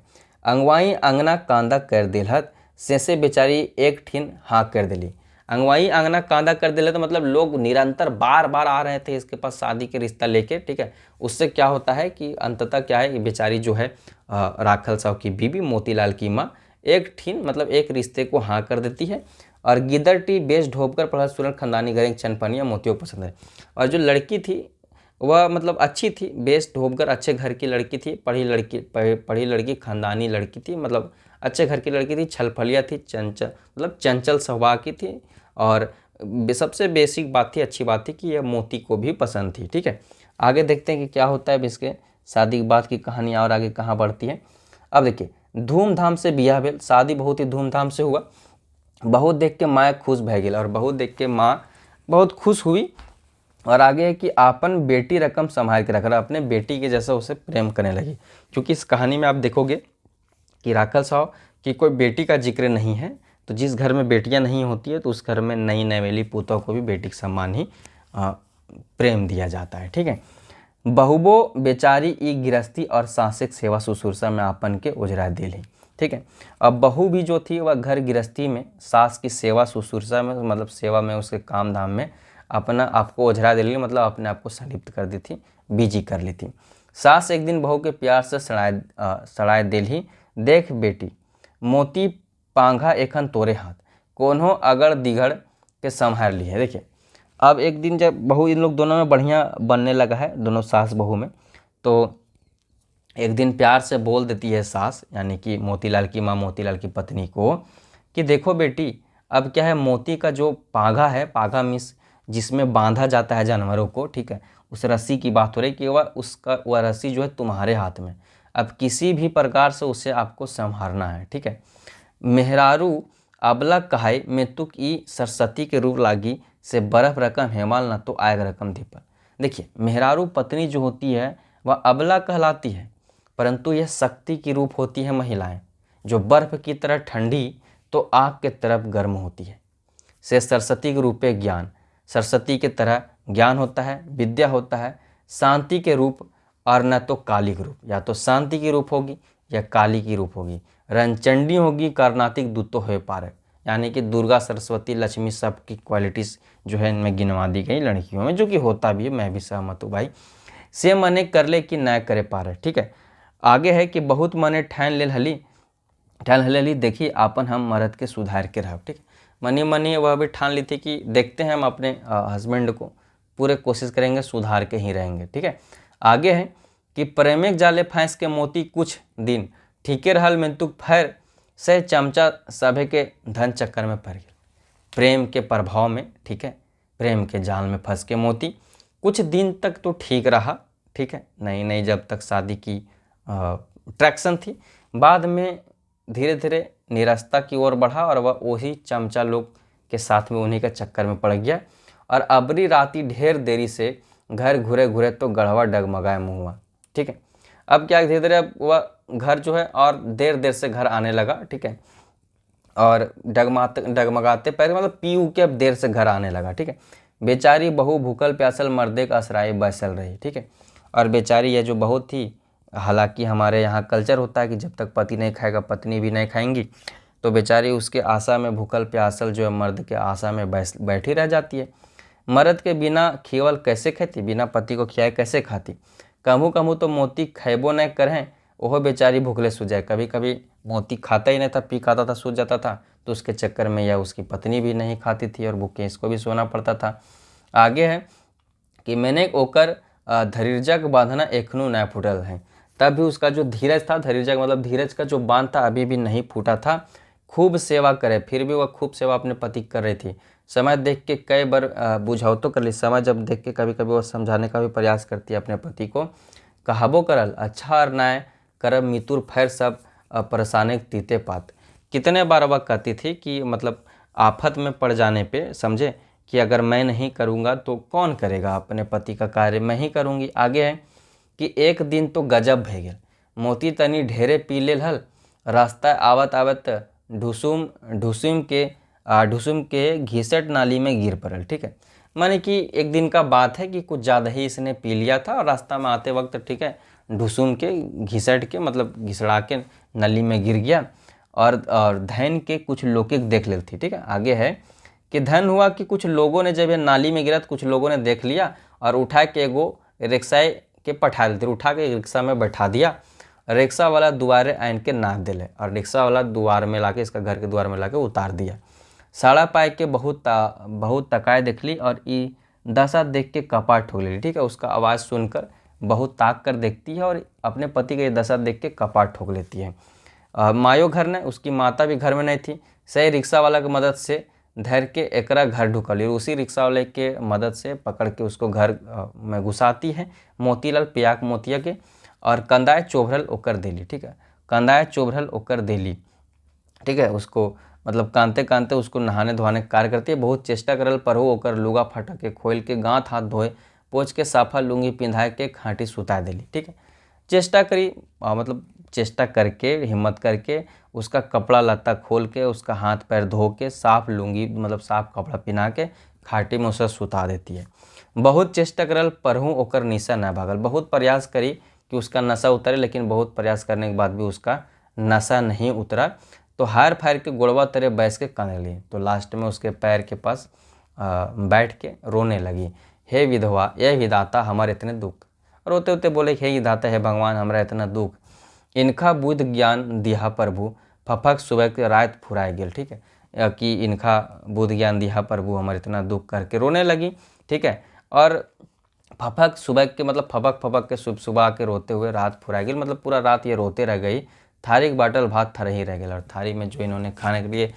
अंगवाई अंगना कांदा कर दिलहत से बेचारी एक ठीन हाँ कर दिली। अंगवाई अंगना कांदा कर दिले तो मतलब लोग निरंतर बार बार आ रहे थे इसके पास शादी के रिश्ता लेके। ठीक है, उससे क्या होता है कि अंततः क्या है, बेचारी जो है राखल साहब की बीबी मोतीलाल की माँ एक ठीन मतलब एक रिश्ते को हाँ कर देती है। और गिदड़ टी बेच ढोपकर पढ़ा सुरत खानदानी घर चनपनिया मोतियों पसंद है। और जो लड़की थी वह मतलब अच्छी थी, बेस ढोबकर अच्छे घर की लड़की थी, पढ़ी लड़की खानदानी लड़की थी, मतलब अच्छे घर की लड़की थी, छलफलिया थी, चंचल मतलब चंचल स्वभाव की थी। और सबसे बेसिक बात थी, अच्छी बात थी कि यह मोती को भी पसंद थी। ठीक है, आगे देखते हैं कि क्या होता है इसके शादी के बाद की कहानी और आगे कहाँ बढ़ती है। अब देखिए, धूमधाम से बियाह भेल, शादी बहुत ही धूमधाम से हुआ। बहुत देख के माँ खुश भय गई और बहुत देख के माँ बहुत खुश हुई। और आगे है कि आपन बेटी रकम संभाल के रख रहा, अपने बेटी के जैसा उसे प्रेम करने लगी। क्योंकि इस कहानी में आप देखोगे कि राखल साहब कि कोई बेटी का जिक्र नहीं है। तो जिस घर में बेटियां नहीं होती है तो उस घर में नई नवेली पुतों को भी बेटी के समान ही प्रेम दिया जाता है। ठीक है। बहुबो बेचारी ई गृहस्थी और सांसिक सेवा शुश्रूषा में आपन के उजरा दिली। ठीक है। अब बहू भी जो थी वह घर गृहस्थी में सास की सेवा शुश्रूषा में, मतलब सेवा में, उसके काम धाम में अपना आपको ओझरा दे ली, मतलब अपने आप को संलिप्त कर दी थी, बिजी कर ली थी। सास एक दिन बहू के प्यार से सड़ाए दिली, देख बेटी मोती पांघा एखन तोरे हाथ, कोन्हो अगड़ दिगड़ के संभार ली है। देखिए अब एक दिन जब बहू, इन लोग दोनों में बढ़िया बनने लगा है, दोनों सास बहू में, तो एक दिन प्यार से बोल देती है सास, यानी कि मोतीलाल की माँ मोतीलाल की पत्नी को, कि देखो बेटी अब क्या है, मोती का जो पागा है, पागा मीन्स जिसमें बांधा जाता है जानवरों को, ठीक है, उस रस्सी की बात हो रही कि वह रस्सी जो है तुम्हारे हाथ में, अब किसी भी प्रकार से उसे आपको संभालना है। ठीक है। मेहरारू अबला कहाई में तुक ई सरस्वती के रूप लागी से बर्फ रकम हेमाल न तो आयग रकम धीपर। देखिए मेहरारू पत्नी जो होती है वह अबला कहलाती है, परंतु यह शक्ति की रूप होती है महिलाएं, जो बर्फ की तरह ठंडी तो आग के तरफ गर्म होती है। से सरस्वती के रूपे ज्ञान, सरस्वती के तरह ज्ञान होता है, विद्या होता है, शांति के रूप, और न तो काली के रूप, या तो शांति की रूप होगी या काली की रूप होगी। रणचंडी होगी, कर्णातिक दूतो हो पारे, यानी कि दुर्गा सरस्वती लक्ष्मी सब की क्वालिटीज़ जो है इनमें गिनवा दी गई लड़कियों में, जो कि होता भी है, मैं भी सहमत हूँ भाई। से मने कर ले कि न करे पारे। ठीक है। आगे है कि बहुत मने ठान ले हली देखी आपन हम मर्द के सुधार के रह। ठीक है। मनी मनी वह भी ठान ली थी कि देखते हैं हम अपने हस्बैंड को पूरे कोशिश करेंगे सुधार के ही रहेंगे। ठीक है। आगे है कि प्रेमिक जाले फैंस के मोती कुछ दिन ठीके रहल मिंतुक फैर से चमचा सभे के धन चक्कर में पड़ गए। प्रेम के प्रभाव में, ठीक है, प्रेम के जाल में फंस के मोती कुछ दिन तक तो ठीक रहा। ठीक है। नई नई जब तक शादी की अट्रैक्शन थी, बाद में धीरे धीरे निराशा की ओर बढ़ा और वह वही चमचा लोग के साथ में उन्हीं के चक्कर में पड़ गया। और अबरी राती ढेर देरी से घर घुरे घुरे तो गढ़वा डगमगाए मुँह हुआ। ठीक है। अब क्या धीरे धीरे अब वह घर जो है और देर देर से घर आने लगा। ठीक है। और डगमगाते पैर, मतलब पी ऊ के अब देर से घर आने लगा। ठीक है। बेचारी बहू भूखल प्यासल मर्दे का असराए बैसल रही। ठीक है। और बेचारी यह जो बहू थी, हालांकि हमारे यहाँ कल्चर होता है कि जब तक पति नहीं खाएगा पत्नी भी नहीं खाएंगी, तो बेचारी उसके आशा में भूखल प्यासल जो है मर्द के आशा में बैठी रह जाती है। मर्द के बिना खियावल कैसे खेती, बिना पति को खियाए कैसे खाती। कहूँ कहूँ तो मोती खैबो नहीं करें, ओहो बेचारी भूखले सो जाए। कभी कभी मोती खाता ही नहीं था, पी खाता था, सो जाता था, तो उसके चक्कर में या उसकी पत्नी भी नहीं खाती थी और भूखे इसको भी सोना पड़ता था। आगे है कि मैंने ओकर धीरजक बांधना एखनू न फूटल है। तब भी उसका जो धीरज था, धीरजक मतलब धीरज का जो बांध था अभी भी नहीं फूटा था। खूब सेवा करे, फिर भी वह खूब सेवा अपने पति कर रही थी। समय देख के कई बार बुझावतो कर ली, समय जब देख के कभी कभी वो समझाने का भी प्रयास करती है अपने पति को। कहाबो करल अच्छा और न्याय करब मितुर फैर सब परेशाने तीते पात। कितने बार वह कहती थी कि मतलब आफत में पड़ जाने पे समझे कि अगर मैं नहीं करूँगा तो कौन करेगा, अपने पति का कार्य मैं ही करूँगी। आगे है कि एक दिन तो गजब भे गेल, मोती तनी ढेरे पी लेल हल, रास्ता आवत आवत ढुसुम के घिसट नाली में गिर पड़ल। ठीक है। माने कि एक दिन का बात है कि कुछ ज़्यादा ही इसने पी लिया था और रास्ता में आते वक्त, ठीक है, ढुसुम के घिसट के मतलब घिसड़ा के नली में गिर गया और धन के कुछ लोग देख ले थी। ठीक है। आगे है कि धन हुआ कि कुछ लोगों ने जब ये नाली में गिरा तो कुछ लोगों ने देख लिया और उठा के एगो रिक्शा के पठा देते, उठा के रिक्शा में बैठा दिया। रिक्शा वाला दुआरे आन के नाप दिले और रिक्शा वाला द्वार में लाके, इसका घर के द्वार में लाके उतार दिया। साड़ा पाए के बहुत तकाए देख ली और ई दशा देख के कपाट ठोक ली। ठीक है। उसका आवाज़ सुनकर बहुत ताक कर देखती है और अपने पति के दशा देख के कपाट ठोक लेती है। मायो घर ने, उसकी माता भी घर में नहीं थी, सही रिक्शा वाला की मदद से धैर के एकरा घर ढुकली और उसी रिक्शा वाले के मदद से पकड़ के उसको घर में घुसाती है। मोतीलाल पियाक मोतिया के और कंदाय चोभरल ओकर देली। ठीक है। कंदाय चोभरल ओकर देली। ठीक है। उसको मतलब कांते कांते उसको नहाने धोने का कार्य करती है। बहुत चेष्टा करल पर हो ओकर लुगा फटा के खोल के गांठ हाथ धोए पोछ के साफा लुंगी पिंधाए के खाटी सुता देली। ठीक है। चेष्टा करी मतलब चेष्टा करके हिम्मत करके उसका कपड़ा लत्ता खोल के, उसका हाथ पैर धो के, साफ लुंगी मतलब साफ कपड़ा पहना के खाटी में उसे सुता देती है। बहुत चेष्टा करल परहू ओकर निशा न भागल, बहुत प्रयास करी कि उसका नशा उतरे, लेकिन बहुत प्रयास करने के बाद भी उसका नशा नहीं उतरा। तो हार फायर के गोड़वा तरे बैस के काने ली, तो लास्ट में उसके पैर के पास बैठ के रोने लगी। हे विधवा, यह विधाता हमारे इतने दुख। रोते होते बोले, हे विधाता, है भगवान, हमारा इतना दुख। इनका बुद्ध ज्ञान दिया प्रभु, फफक सुबह के रात फुराए गेल। ठीक है, कि इनका बुद्ध ज्ञान दिया प्रभु, हमारे इतना दुख करके रोने लगी। ठीक है, और फफक सुबह के मतलब फपक फपक के सुबह के रोते हुए रात फुरा गेल, मतलब पूरा रात ये रोते रह गई। थारी के बाटल भात थर ही रह गया, और थारी में जो इन्होंने खाने के लिए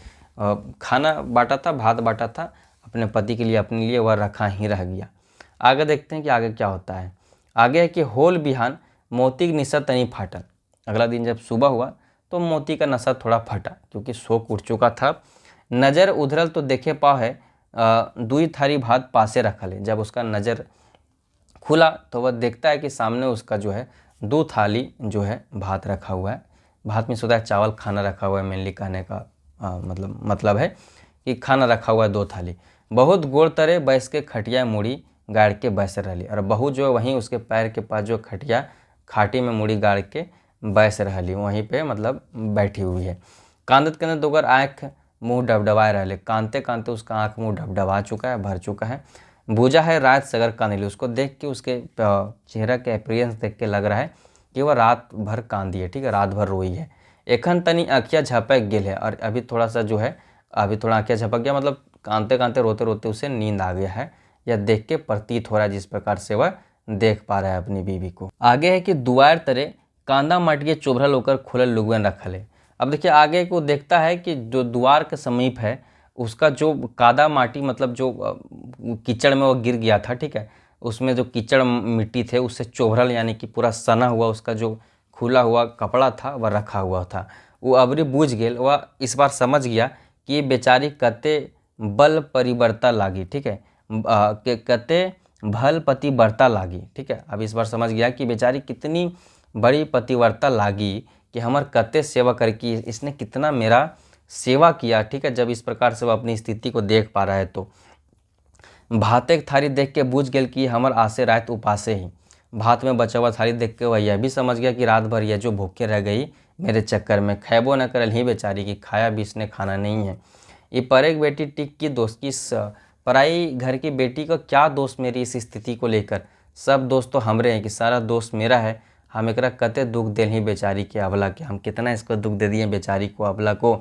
खाना बांटा था, भात बांटा था अपने पति के लिए, अपने लिए, वह रखा ही रह गया। आगे देखते हैं कि आगे क्या होता है। आगे है कि होल बिहान मोती की निशा तनी फाटल। अगला दिन जब सुबह हुआ तो मोती का नशा थोड़ा फटा, क्योंकि शोक उठ चुका था। नज़र उधरल तो देखे पाव है दुई थारी भात पासे रखल है। जब उसका नज़र खुला तो वह देखता है कि सामने उसका जो है 2 थाली जो है भात रखा हुआ है। भात में सोता है चावल खाना रखा हुआ है, मेनली कहने का मतलब है कि खाना रखा हुआ है 2 थाली। बहुत गोड़ तरे बैस के खटिया मुड़ी गाड़ के बैस रही, और बहू जो है वहीं उसके पैर के पास जो खटिया खाटी में मुड़ी गाड़ के बैस रही, वहीं पे मतलब बैठी हुई है। कांदत कांदत ओकर आँख मुँह डबडबाए रहे, कांदते कांदते उसका आँख मुँह डबडबा चुका है, भर चुका है। बूझा है रात सगर कांदिली, उसको देख के, उसके चेहरा के अपीयरेंस देख के लग रहा है कि वह रात भर कांदी है। ठीक है, रात भर रोई है। एखन तनी अखिया झपक गेल है, और अभी थोड़ा सा जो है अभी थोड़ा अखिया झपक गया, मतलब कांदते कांदते रोते रोते उसे नींद आ गया है, यह देख के प्रतीत हो रहा है जिस प्रकार से वह देख पा रहा है अपनी बीवी को। आगे है कि दुआर तरे कांदा माटिए चोभरल होकर खुलल लुगवन रखल है। अब देखिए आगे को देखता है कि जो द्वार के समीप है उसका जो कादा माटी मतलब जो कीचड़ में वो गिर गया था, ठीक है, उसमें जो कीचड़ मिट्टी थे उससे चोभरल यानी कि पूरा सना हुआ उसका जो खुला हुआ कपड़ा था वह रखा हुआ था। वो अबरी बूझ गेल, वह इस बार समझ गया कि ये बेचारी कते बल परिवर्ता लागी। ठीक है, कते भल पतिव्रता लागी। ठीक है, अब इस बार समझ गया कि बेचारी कितनी बड़ी पतिव्रता लागी कि हमार कते सेवा करके इसने कितना मेरा सेवा किया। ठीक है, जब इस प्रकार से वह अपनी स्थिति को देख पा रहा है तो भाते की थाली देख के बूझ गेल कि हमर आसे रात उपासे ही। भात में बचा हुआ थाली देख के वह यह भी समझ गया कि रात भर यह जो भूखे रह गई मेरे चक्कर में, खैबो न करल ही बेचारी की, खाया भी इसने खाना नहीं है। ये परेक बेटी टिक की दोस्त की पराई घर की बेटी का क्या दोस्त मेरी इस स्थिति को लेकर, सब दोस्त तो हमरे हैं, कि सारा दोस्त मेरा है। हम एकरा कते दुख दिल ही बेचारी के अबला के, हम कितना इसको दुख दे दिए बेचारी को, अबला को।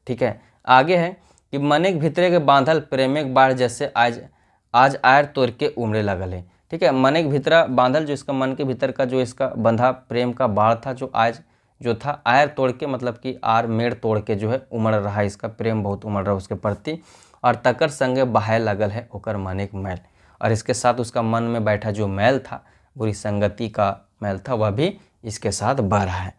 ठीक है, आगे है कि मने के भितरे के बांधल प्रेमिक बाढ़ जैसे आज आयर तोड़ के उमड़े लगल है। ठीक है, मने के भीतरा बांधल जो इसका मन के भीतर का जो इसका बंधा प्रेम का बाढ़ था, जो आज जो था आयर तोड़ के मतलब कि आर मेड़ तोड़ के जो है उमड़ रहा है, इसका प्रेम बहुत उमड़ रहा है उसके प्रति, और तकर संगे बहाय लगल है ओकर मने के मैल। और इसके साथ उसका मन में बैठा जो मैल था, बुरी संगति का मैल था, वह भी इसके साथ बह रहा है।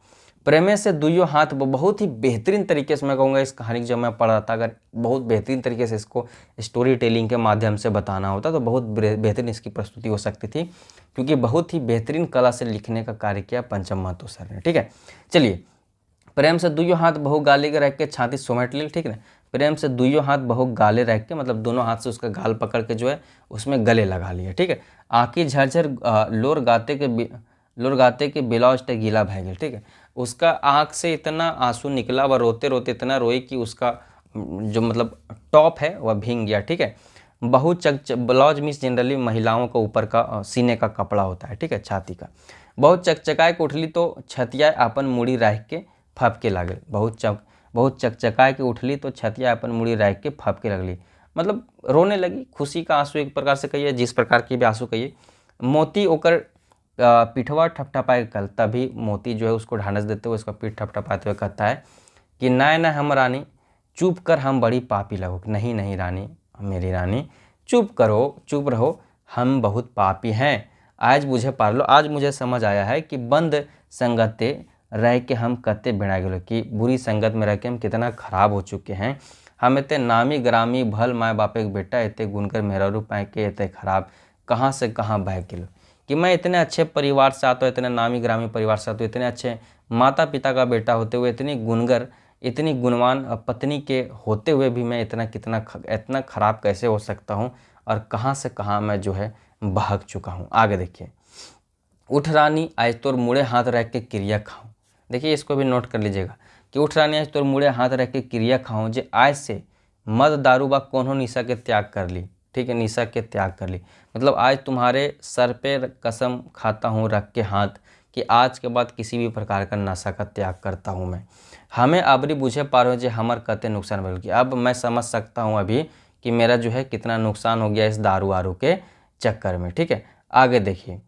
प्रेमे से दुइयों हाथ बहुत ही बेहतरीन तरीके से मैं कहूँगा इस कहानी को जब मैं पढ़ रहा था, अगर बहुत बेहतरीन तरीके से इसको स्टोरी टेलिंग के माध्यम से बताना होता तो बहुत बेहतरीन इसकी प्रस्तुति हो सकती थी, क्योंकि बहुत ही बेहतरीन कला से लिखने का कार्य किया पंचम महतो सर ने। ठीक है, चलिए, प्रेम से दुइयों हाथ बहु गाले के रख के छाती सोमेट लेल। ठीक है, प्रेम से दुइयों हाथ बहु गाले रख के मतलब दोनों हाथ से उसका गाल पकड़ के जो है उसमें गले लगा लिया। ठीक है, आँखी झरझर लोर गाते के ब्लाउज टे गीला भै गेल। ठीक है, उसका आँख से इतना आंसू निकला, वह रोते रोते इतना रोई कि उसका जो मतलब टॉप है वह भींग गया। ठीक है, बहुत ब्लाउज मीन्स जनरली महिलाओं का ऊपर का सीने का कपड़ा होता है। ठीक है, छाती का। बहुत चकचकाए के उठली तो छतिया अपन मुड़ी रख के फपके लागल। बहुत चकचकाए के उठली तो छतिया अपन मुड़ी रख के फपके लगली, मतलब रोने लगी। खुशी का आंसू एक प्रकार से कहिए, जिस प्रकार की भी आंसू कहिए। मोती ओकर पिठवा ठपठपाए कल, तभी मोती जो है उसको ढांढस देते हुए उसका पीठ ठपठपाते हुए कहता है कि न हम रानी चुप कर, हम बड़ी पापी लगो। नहीं नहीं रानी, मेरी रानी चुप करो, चुप रहो, हम बहुत पापी हैं। आज मुझे पार लो, आज मुझे समझ आया है कि बंद संगते रह के हम कते बिड़ा गए, कि बुरी संगत में रह के हम कितना खराब हो चुके हैं। हम इतने नामी ग्रामी भल माए बापे के बेटा इतने गुनकर मेहरारू पाए के इतने खराब कहाँ से कहाँ बह गेलो, कि मैं इतने अच्छे परिवार से आता हूँ, इतने नामी ग्रामी परिवार से आता हूँ, इतने अच्छे माता पिता का बेटा होते हुए इतनी गुनगर इतनी गुणवान पत्नी के होते हुए भी मैं इतना खराब कैसे हो सकता हूँ, और कहाँ से कहाँ मैं जो है भाग चुका हूँ। आगे देखिए, उठ रानी आज तोर मुड़े हाथ रख के क्रिया खाऊं। देखिए इसको भी नोट कर लीजिएगा कि उठ रानी आज तोर मुड़े हाथ रख के क्रिया खाऊं, जे आज से मद दारू बा कौन हो निशा के त्याग कर ली। ठीक है, निशा के त्याग कर ली मतलब आज तुम्हारे सर पे कसम खाता हूँ रख के हाथ कि आज के बाद किसी भी प्रकार का नशा का त्याग करता हूँ मैं। हमें अबरी बुझे पार हो जे हमर कते नुकसान भइल की, अब मैं समझ सकता हूँ अभी कि मेरा जो है कितना नुकसान हो गया इस दारू वारू के चक्कर में। ठीक है, आगे देखिए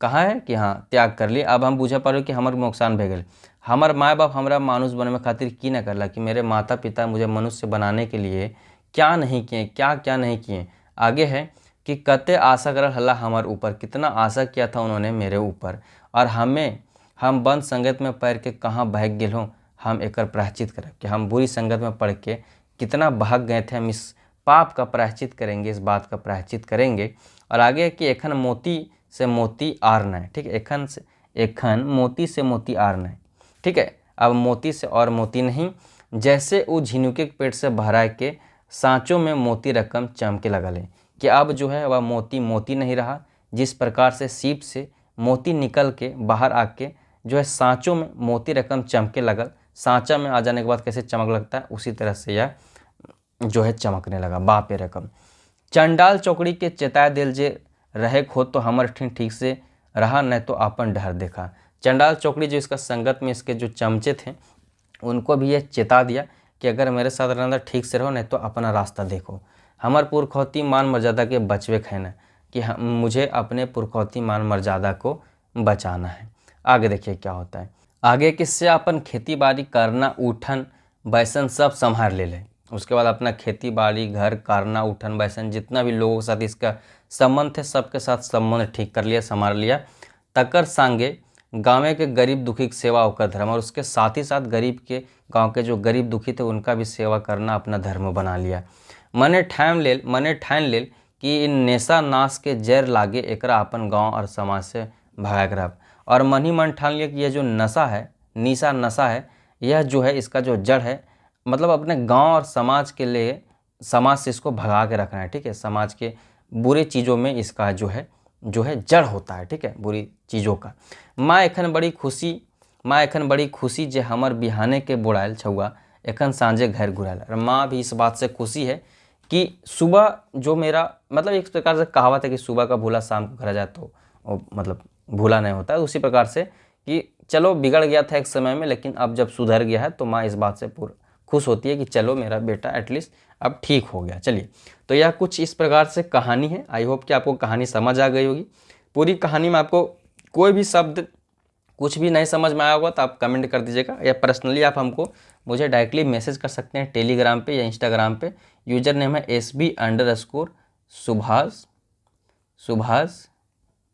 कहाँ है कि हाँ त्याग कर ली। अब हम बुझे पारो कि हमारे नुकसान भे गए। हमार माँ बाप हमारा मानुष बनने खातिर की न करला कि मेरे माता पिता मुझे मनुष्य बनाने के लिए क्या नहीं किए, क्या क्या नहीं किए। आगे है कि कते आशा करल हल्ला हमारे ऊपर, कितना आशा किया था उन्होंने मेरे ऊपर, और हम बंद संगत में पैर के कहाँ बहक गेल हों। हम एक प्रायश्चित करब कि हम बुरी संगत में पढ़ के कितना भाग गए थे, हम इस पाप का प्रायश्चित करेंगे, इस बात का प्रायश्चित करेंगे। और आगे है कि एखन मोती से मोती आर न। ठीक है, एखन मोती से मोती आर न। ठीक है, अब मोती से और मोती नहीं, जैसे वो झिनुके के पेट से भरा के सांचों में मोती रकम चमके लगल है कि अब जो है वह मोती मोती नहीं रहा। जिस प्रकार से सीप से मोती निकल के बाहर आके जो है सांचों में मोती रकम चमके लगल, सांचा में आ जाने के बाद कैसे चमक लगता है उसी तरह से यह जो है चमकने लगा। बापे रकम चंडाल चौकड़ी के चेताए दिल जे रहे खो तो हमर ठीक से रहा, नहीं तो अपन डर देखा। चंडाल चौकड़ी जो इसका संगत में इसके जो चमचे थे उनको भी ये चेता दिया कि अगर मेरे साथ रहना ठीक से रहो, नहीं तो अपना रास्ता देखो। हमार पुरखौती मान मर्यादा के बचवे खैना कि मुझे अपने पुरखौती मान मर्यादा को बचाना है। आगे देखिए क्या होता है, आगे किससे अपन खेती बाड़ी करना उठन बैसन सब संभाल ले। उसके बाद अपना खेती बाड़ी घर करना उठन बैसन जितना भी लोगों के साथ इसका संबंध थे सबके साथ संबंध ठीक कर लिया, संभाल लिया। तकर सांगे गाँव के गरीब दुखी की सेवा होकर धर्म, और उसके साथ ही साथ गरीब के गांव के जो गरीब दुखी थे उनका भी सेवा करना अपना धर्म बना लिया। मने ठान लेल कि इन नेशा नाश के जैर लागे एकरा अपन गांव और समाज से भगा कर। और मन ही मन ठान लिया कि यह जो नशा है यह जो है इसका जो जड़ है, मतलब अपने गांव और समाज के लिए समाज से इसको भगा के रखना है। ठीक है, समाज के बुरे चीज़ों में इसका जो है जड़ होता है। ठीक है, बुरी चीज़ों का। माँ एखन बड़ी खुशी जे हमर बिहाने के बुड़ायल छुआ एखन सांझे घर घुरायल। और माँ भी इस बात से खुशी है कि सुबह जो मेरा मतलब एक प्रकार से कहावत है कि सुबह का भूला शाम को घर आ जाए तो मतलब भूला नहीं होता है। उसी प्रकार से कि चलो बिगड़ गया था एक समय में, लेकिन अब जब सुधर गया है तो माँ इस बात से पूरा खुश होती है कि चलो मेरा बेटा एटलीस्ट अब ठीक हो गया। चलिए, तो यह कुछ इस प्रकार से कहानी है। आई होप कि आपको कहानी समझ आ गई होगी। पूरी कहानी में आपको कोई भी शब्द कुछ भी नहीं समझ में आया होगा तो आप कमेंट कर दीजिएगा, या पर्सनली आप हमको मुझे डायरेक्टली मैसेज कर सकते हैं टेलीग्राम पे या इंस्टाग्राम पे। यूजर नेम है SB_सुभाष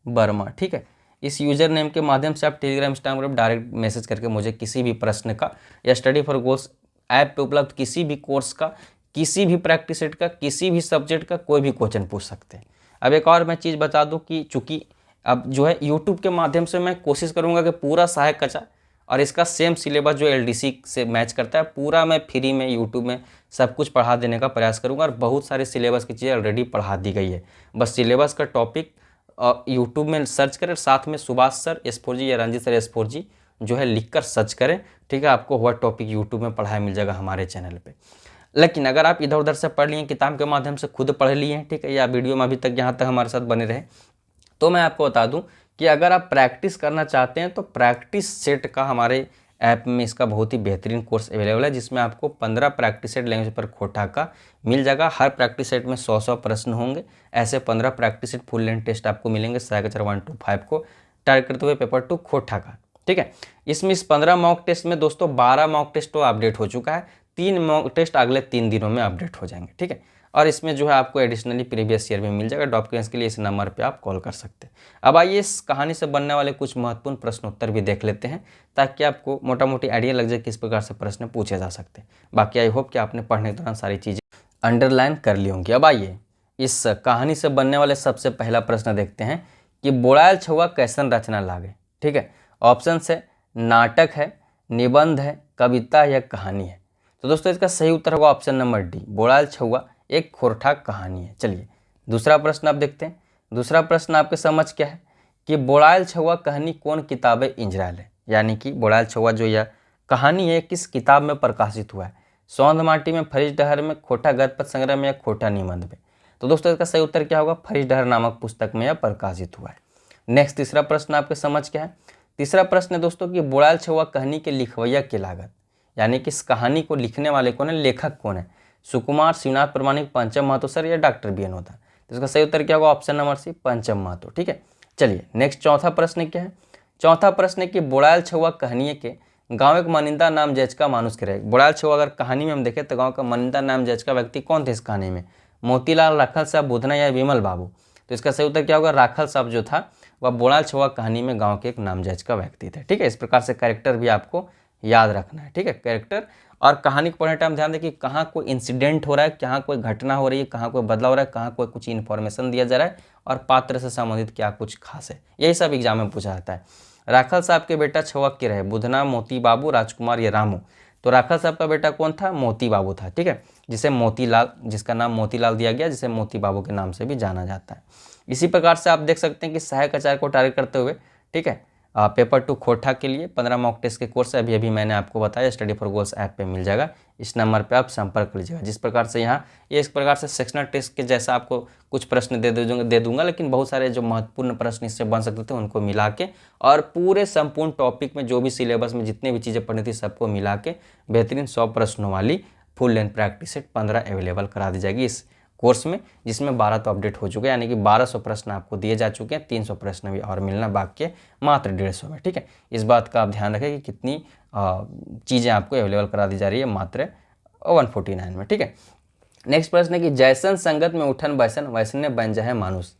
वर्मा। ठीक है, इस यूजर नेम के माध्यम से आप टेलीग्राम इंस्टाग्राम डायरेक्ट मैसेज करके मुझे किसी भी प्रश्न का या स्टडी फॉर गोल्स ऐप पे उपलब्ध किसी भी कोर्स का, किसी भी प्रैक्टिस सेट का, किसी भी सब्जेक्ट का कोई भी क्वेश्चन पूछ सकते हैं। अब एक और मैं चीज़ बता दूं कि चूँकि अब जो है यूट्यूब के माध्यम से मैं कोशिश करूंगा कि पूरा सहायक कक्षा और इसका सेम सिलेबस जो LDC से मैच करता है पूरा मैं फ्री में यूट्यूब में सब कुछ पढ़ा देने का प्रयास करूंगा। और बहुत सारे सिलेबस की चीज़ें ऑलरेडी पढ़ा दी गई है, बस सिलेबस का टॉपिक यूट्यूब में सर्च करें, साथ में सुभाष सर S4G या रंजीत सर S4G जो है लिखकर सर्च करें। ठीक है, आपको वह टॉपिक यूट्यूब में पढ़ाया मिल जाएगा हमारे चैनल पे। लेकिन अगर आप इधर उधर से पढ़ लिए, किताब के माध्यम से खुद पढ़ लिए हैं, ठीक है, या वीडियो में अभी तक यहाँ तक हमारे साथ बने रहे, तो मैं आपको बता दूं कि अगर आप प्रैक्टिस करना चाहते हैं तो प्रैक्टिस सेट का हमारे ऐप में इसका बहुत ही बेहतरीन कोर्स अवेलेबल है, जिसमें आपको 15 प्रैक्टिस सेट लैंग्वेज पर खोटा का मिल जाएगा। हर प्रैक्टिस सेट में 100 प्रश्न होंगे। ऐसे 15 practice set full length test आपको मिलेंगे सहायक 1 to 5 को टारगेट करते हुए पेपर 2 खोटा का। ठीक है, इसमें इस 15 मॉक टेस्ट में दोस्तों 12 मॉक टेस्ट तो अपडेट हो चुका है, 3 मॉक टेस्ट अगले 3 दिनों में अपडेट हो जाएंगे। ठीक है, और इसमें जो है आपको एडिशनली प्रीवियस ईयर में मिल जाएगा। डॉक्यूमेंट्स के लिए इस नंबर पे आप कॉल कर सकते हैं। अब आइए इस कहानी से बनने वाले कुछ महत्वपूर्ण प्रश्न उत्तर भी देख लेते हैं, ताकि आपको मोटा मोटी आइडिया लग जाए किस प्रकार से प्रश्न पूछे जा सकते हैं। बाकी आई होप कि आपने पढ़ने के दौरान सारी चीज़ें अंडरलाइन कर ली होंगी। अब आइए इस कहानी से बनने वाले सबसे पहला प्रश्न देखते हैं कि बोड़ायल छुआ कैसन रचना लागे। ठीक है, ऑप्शन है नाटक है, निबंध है, कविता या कहानी है? तो दोस्तों इसका सही उत्तर होगा ऑप्शन नंबर डी, बोड़ाल छुआ एक खोरठा कहानी है। चलिए दूसरा प्रश्न आप देखते हैं। दूसरा प्रश्न आपके समझ क्या है कि बोड़ाल छुआ कहानी कौन किताब इंजराल है, यानी कि बोड़ाल छुआ जो यह कहानी है किस किताब में प्रकाशित हुआ है? सौंध माटी में, फरीज डहर में, खोटा गद्य संग्रह में या खोटा निबंध में? तो दोस्तों इसका सही उत्तर क्या होगा? फरीज डहर नामक पुस्तक में यह प्रकाशित हुआ है। नेक्स्ट तीसरा प्रश्न आपके समझ क्या है? तीसरा प्रश्न है दोस्तों कि बोड़ाल छुआ कहानी के लिखवैया के लागत, यानी कि इस कहानी को लिखने वाले कौन है, लेखक कौन है? सुकुमार, शिवनाथ प्रमाणिक, पंचम महतो सर या डॉक्टर बी एन होता? तो इसका सही उत्तर क्या होगा? ऑप्शन नंबर सी, पंचम महतो। ठीक है, चलिए नेक्स्ट चौथा प्रश्न क्या है? चौथा प्रश्न है कि बोड़ाल छुआ कहानी के गांव एक मनिंदा नाम जज का मानुष के रहे। बोड़ाल छुआ अगर कहानी में हम देखें तो गांव का मनिंदा नाम जज का व्यक्ति कौन थे इस कहानी में? मोतीलाल, राखल साहब, बुधना या विमल बाबू? तो इसका सही उत्तर क्या होगा? राखल साहब जो था वह बोड़ाल छुआ कहानी में गांव के एक नामजद का व्यक्ति थे। ठीक है, इस प्रकार से कैरेक्टर भी आपको याद रखना है। ठीक है, कैरेक्टर और कहानी को पढ़ने टाइम ध्यान दें कि कहाँ कोई इंसिडेंट हो रहा है, कहाँ कोई घटना हो रही है, कहाँ कोई बदलाव हो रहा है, कहाँ कोई कुछ इन्फॉर्मेशन दिया जा रहा है और पात्र से संबंधित क्या कुछ खास है, यही सब एग्जाम में पूछा जाता है। राखल साहब के बेटा छुआ के रहे, बुधना, मोती बाबू, राजकुमार या रामू? तो राखल साहब का बेटा कौन था? मोती बाबू था। ठीक है, जिसे मोतीलाल, जिसका नाम मोतीलाल दिया गया, जिसे मोती बाबू के नाम से भी जाना जाता है। इसी प्रकार से आप देख सकते हैं कि सहायक आचार्य को टारगेट करते हुए, ठीक है, पेपर 2 खोटा के लिए 15 मॉक टेस्ट के कोर्स अभी अभी मैंने आपको बताया, स्टडी फॉर गोल्स ऐप पे मिल जाएगा। इस नंबर पे आप संपर्क लीजिएगा। जिस प्रकार से यहाँ ये इस प्रकार से सेक्शनल टेस्ट के जैसा आपको कुछ प्रश्न दे दूंगा, लेकिन बहुत सारे जो महत्वपूर्ण प्रश्न इससे बन सकते थे उनको मिला के और पूरे संपूर्ण टॉपिक में जो भी सिलेबस में जितनी भी चीज़ें पढ़नी थी सबको मिला के बेहतरीन 100 प्रश्नों वाली full length practice set 15 available करा दी जाएगी इस कोर्स में, जिसमें 12 तो अपडेट हो चुके हैं, यानी कि 1200 प्रश्न आपको दिए जा चुके हैं। 300 प्रश्न भी और मिलना बाकी है, मात्र 150 में। ठीक है, इस बात का आप ध्यान रखें कि कितनी चीज़ें आपको अवेलेबल करा दी जा रही है मात्र 149 में। ठीक है, नेक्स्ट प्रश्न है कि जैसन संगत में उठन बैसन, वैसने बन जाए मानुष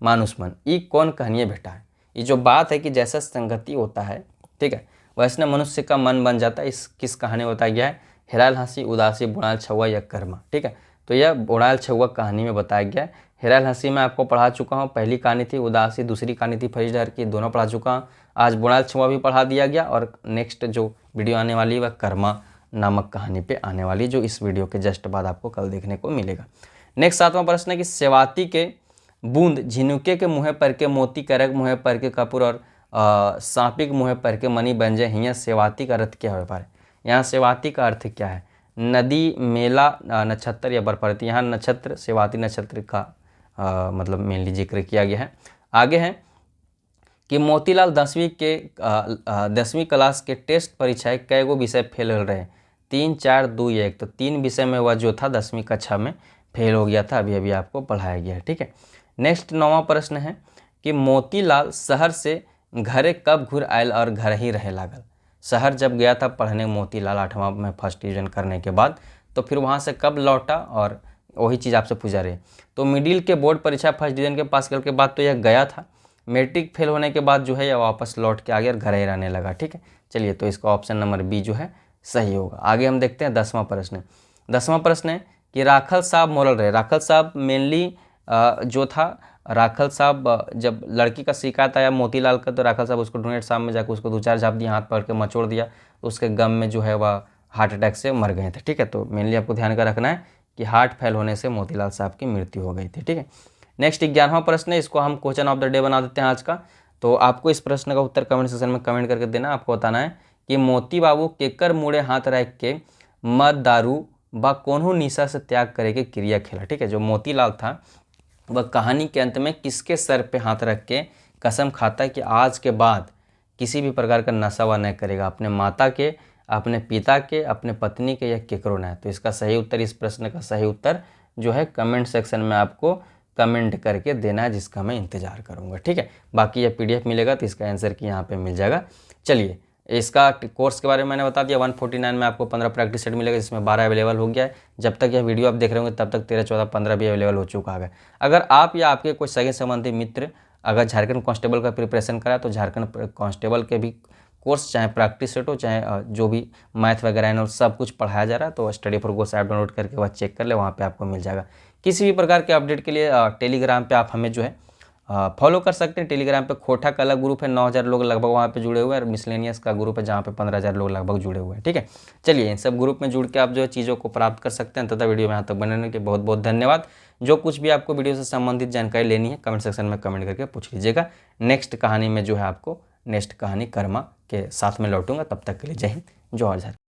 मानुष मन, ये कौन कहानी बेटा है? ये जो बात है कि जैसा संगति होता है, ठीक है, वैसने मनुष्य का मन बन जाता है, इस किस कहानी में बताया गया है? हेराल हंसी, उदासी, बोड़ाल छुआ या कर्मा? ठीक है, तो यह बोड़ाल छुआ कहानी में बताया गया है। हेराल हंसी में आपको पढ़ा चुका हूँ, पहली कहानी थी उदासी, दूसरी कहानी थी फरीज डहर की, दोनों पढ़ा चुका हूँ। आज बोड़ाल छुआ भी पढ़ा दिया गया और नेक्स्ट जो वीडियो आने वाली है वह कर्मा नामक कहानी पे आने वाली, जो इस वीडियो के जस्ट बाद आपको कल देखने को मिलेगा। नेक्स्ट 7वां प्रश्न है कि सेवाती के बूंद झिनुके के मुँह पर के मोती, करक मुँह पर के कपूर और सांपिक मुँह पर के मणि बन जाए, यहाँ सेवाती का अर्थ क्या हो पाए? यहाँ सेवाती का अर्थ क्या है? नदी, मेला, नक्षत्र या बर्फावती? यहाँ नक्षत्र, सेवाती नक्षत्र का मतलब मेनली जिक्र किया गया है। आगे है कि मोतीलाल 10वीं क्लास के टेस्ट परीक्षाएं कई गो विषय फेल हो रहे हैं? 3, 4, 2 या 1? तो 3 विषय में वह जो था 10वीं कक्षा में फेल हो गया था, अभी अभी आपको पढ़ाया गया है। ठीक है, नेक्स्ट 9वां प्रश्न है कि मोतीलाल शहर से घरे कब घुर आयल और घर ही रहे लागल? शहर जब गया था पढ़ने मोतीलाल 8वां में फर्स्ट डिवीजन करने के बाद, तो फिर वहाँ से कब लौटा? और वही चीज़ आपसे पूछा रही है। तो मिडिल के बोर्ड परीक्षा फर्स्ट डिवीजन के पास करने के बाद तो यह गया था, मैट्रिक फेल होने के बाद जो है यह वापस लौट के आ गया और घर ही रहने लगा। ठीक है, चलिए तो इसका ऑप्शन नंबर बी जो है सही होगा। आगे हम देखते हैं 10वां प्रश्न। 10वां प्रश्न है कि राखल साहब मोरल रहे। राखल साहब मेनली जो था, राखल साहब जब लड़की का शिकायत आया मोतीलाल का, तो राखल साहब उसको ढूंढे, शाम में जाकर उसको 2-4 झाप दिया, हाथ पकड़ के मचोड़ दिया, तो उसके गम में जो है वह हार्ट अटैक से मर गए थे। ठीक है, तो मेनली आपको ध्यान का रखना है कि हार्ट फेल होने से मोतीलाल साहब की मृत्यु हो गई थी। ठीक है, नेक्स्ट 11वां प्रश्न है, इसको हम क्वेश्चन ऑफ द डे बना देते हैं आज का। तो आपको इस प्रश्न का उत्तर कमेंट सेक्शन में कमेंट करके देना। आपको बताना है कि मोती बाबू केकर मुड़े हाथ रख के मद, दारू व कोन्हू निशा से त्याग करे के क्रिया खेला? ठीक है, जो मोतीलाल था वह कहानी के अंत में किसके सर पे हाथ रख के कसम खाता है कि आज के बाद किसी भी प्रकार का नशा वह नहीं करेगा? अपने माता के, अपने पिता के, अपने पत्नी के या केकरो नहीं? तो इसका सही उत्तर, इस प्रश्न का सही उत्तर जो है कमेंट सेक्शन में आपको कमेंट करके देना है, जिसका मैं इंतजार करूंगा। ठीक है, बाकी ये PDF मिलेगा तो इसका आंसर की यहाँ पे मिल जाएगा। चलिए, इसका कोर्स के बारे में मैंने बता दिया। 149 में आपको 15 प्रैक्टिस सेट मिलेगा, जिसमें 12 अवेलेबल हो गया है। जब तक यह वीडियो आप देख रहे होंगे तब तक 13, 14, 15 भी अवेलेबल हो चुका है। अगर आप या आपके कोई सगे संबंधी मित्र अगर झारखंड कांस्टेबल का प्रिपरेशन करा, तो झारखंड कांस्टेबल के भी कोर्स, चाहे प्रैक्टिस सेट हो, चाहे जो भी मैथ वगैरह है, सब कुछ पढ़ाया जा रहा है। तो study for goals app download करके वह चेक कर ले, वहाँ पे आपको मिल जाएगा। किसी भी प्रकार के अपडेट के लिए टेलीग्राम पे आप हमें जो है फॉलो कर सकते हैं। टेलीग्राम पे खोटा का अलग ग्रुप है, 9,000 लोग लगभग वहाँ पे जुड़े हुए हैं, और मिसलेनियस का ग्रुप है जहाँ पे 15,000 लोग लगभग जुड़े हुए हैं। ठीक है, चलिए इन सब ग्रुप में जुड़ के आप जो है चीज़ों को प्राप्त कर सकते हैं। तथा वीडियो में यहाँ तक बनने के बहुत बहुत धन्यवाद। जो कुछ भी आपको वीडियो से संबंधित जानकारी लेनी है कमेंट सेक्शन में कमेंट करके पूछ लीजिएगा। नेक्स्ट कहानी में जो है आपको नेक्स्ट कहानी कर्मा के साथ में लौटूंगा। तब तक के लिए जय हिंद, जय झारखंड।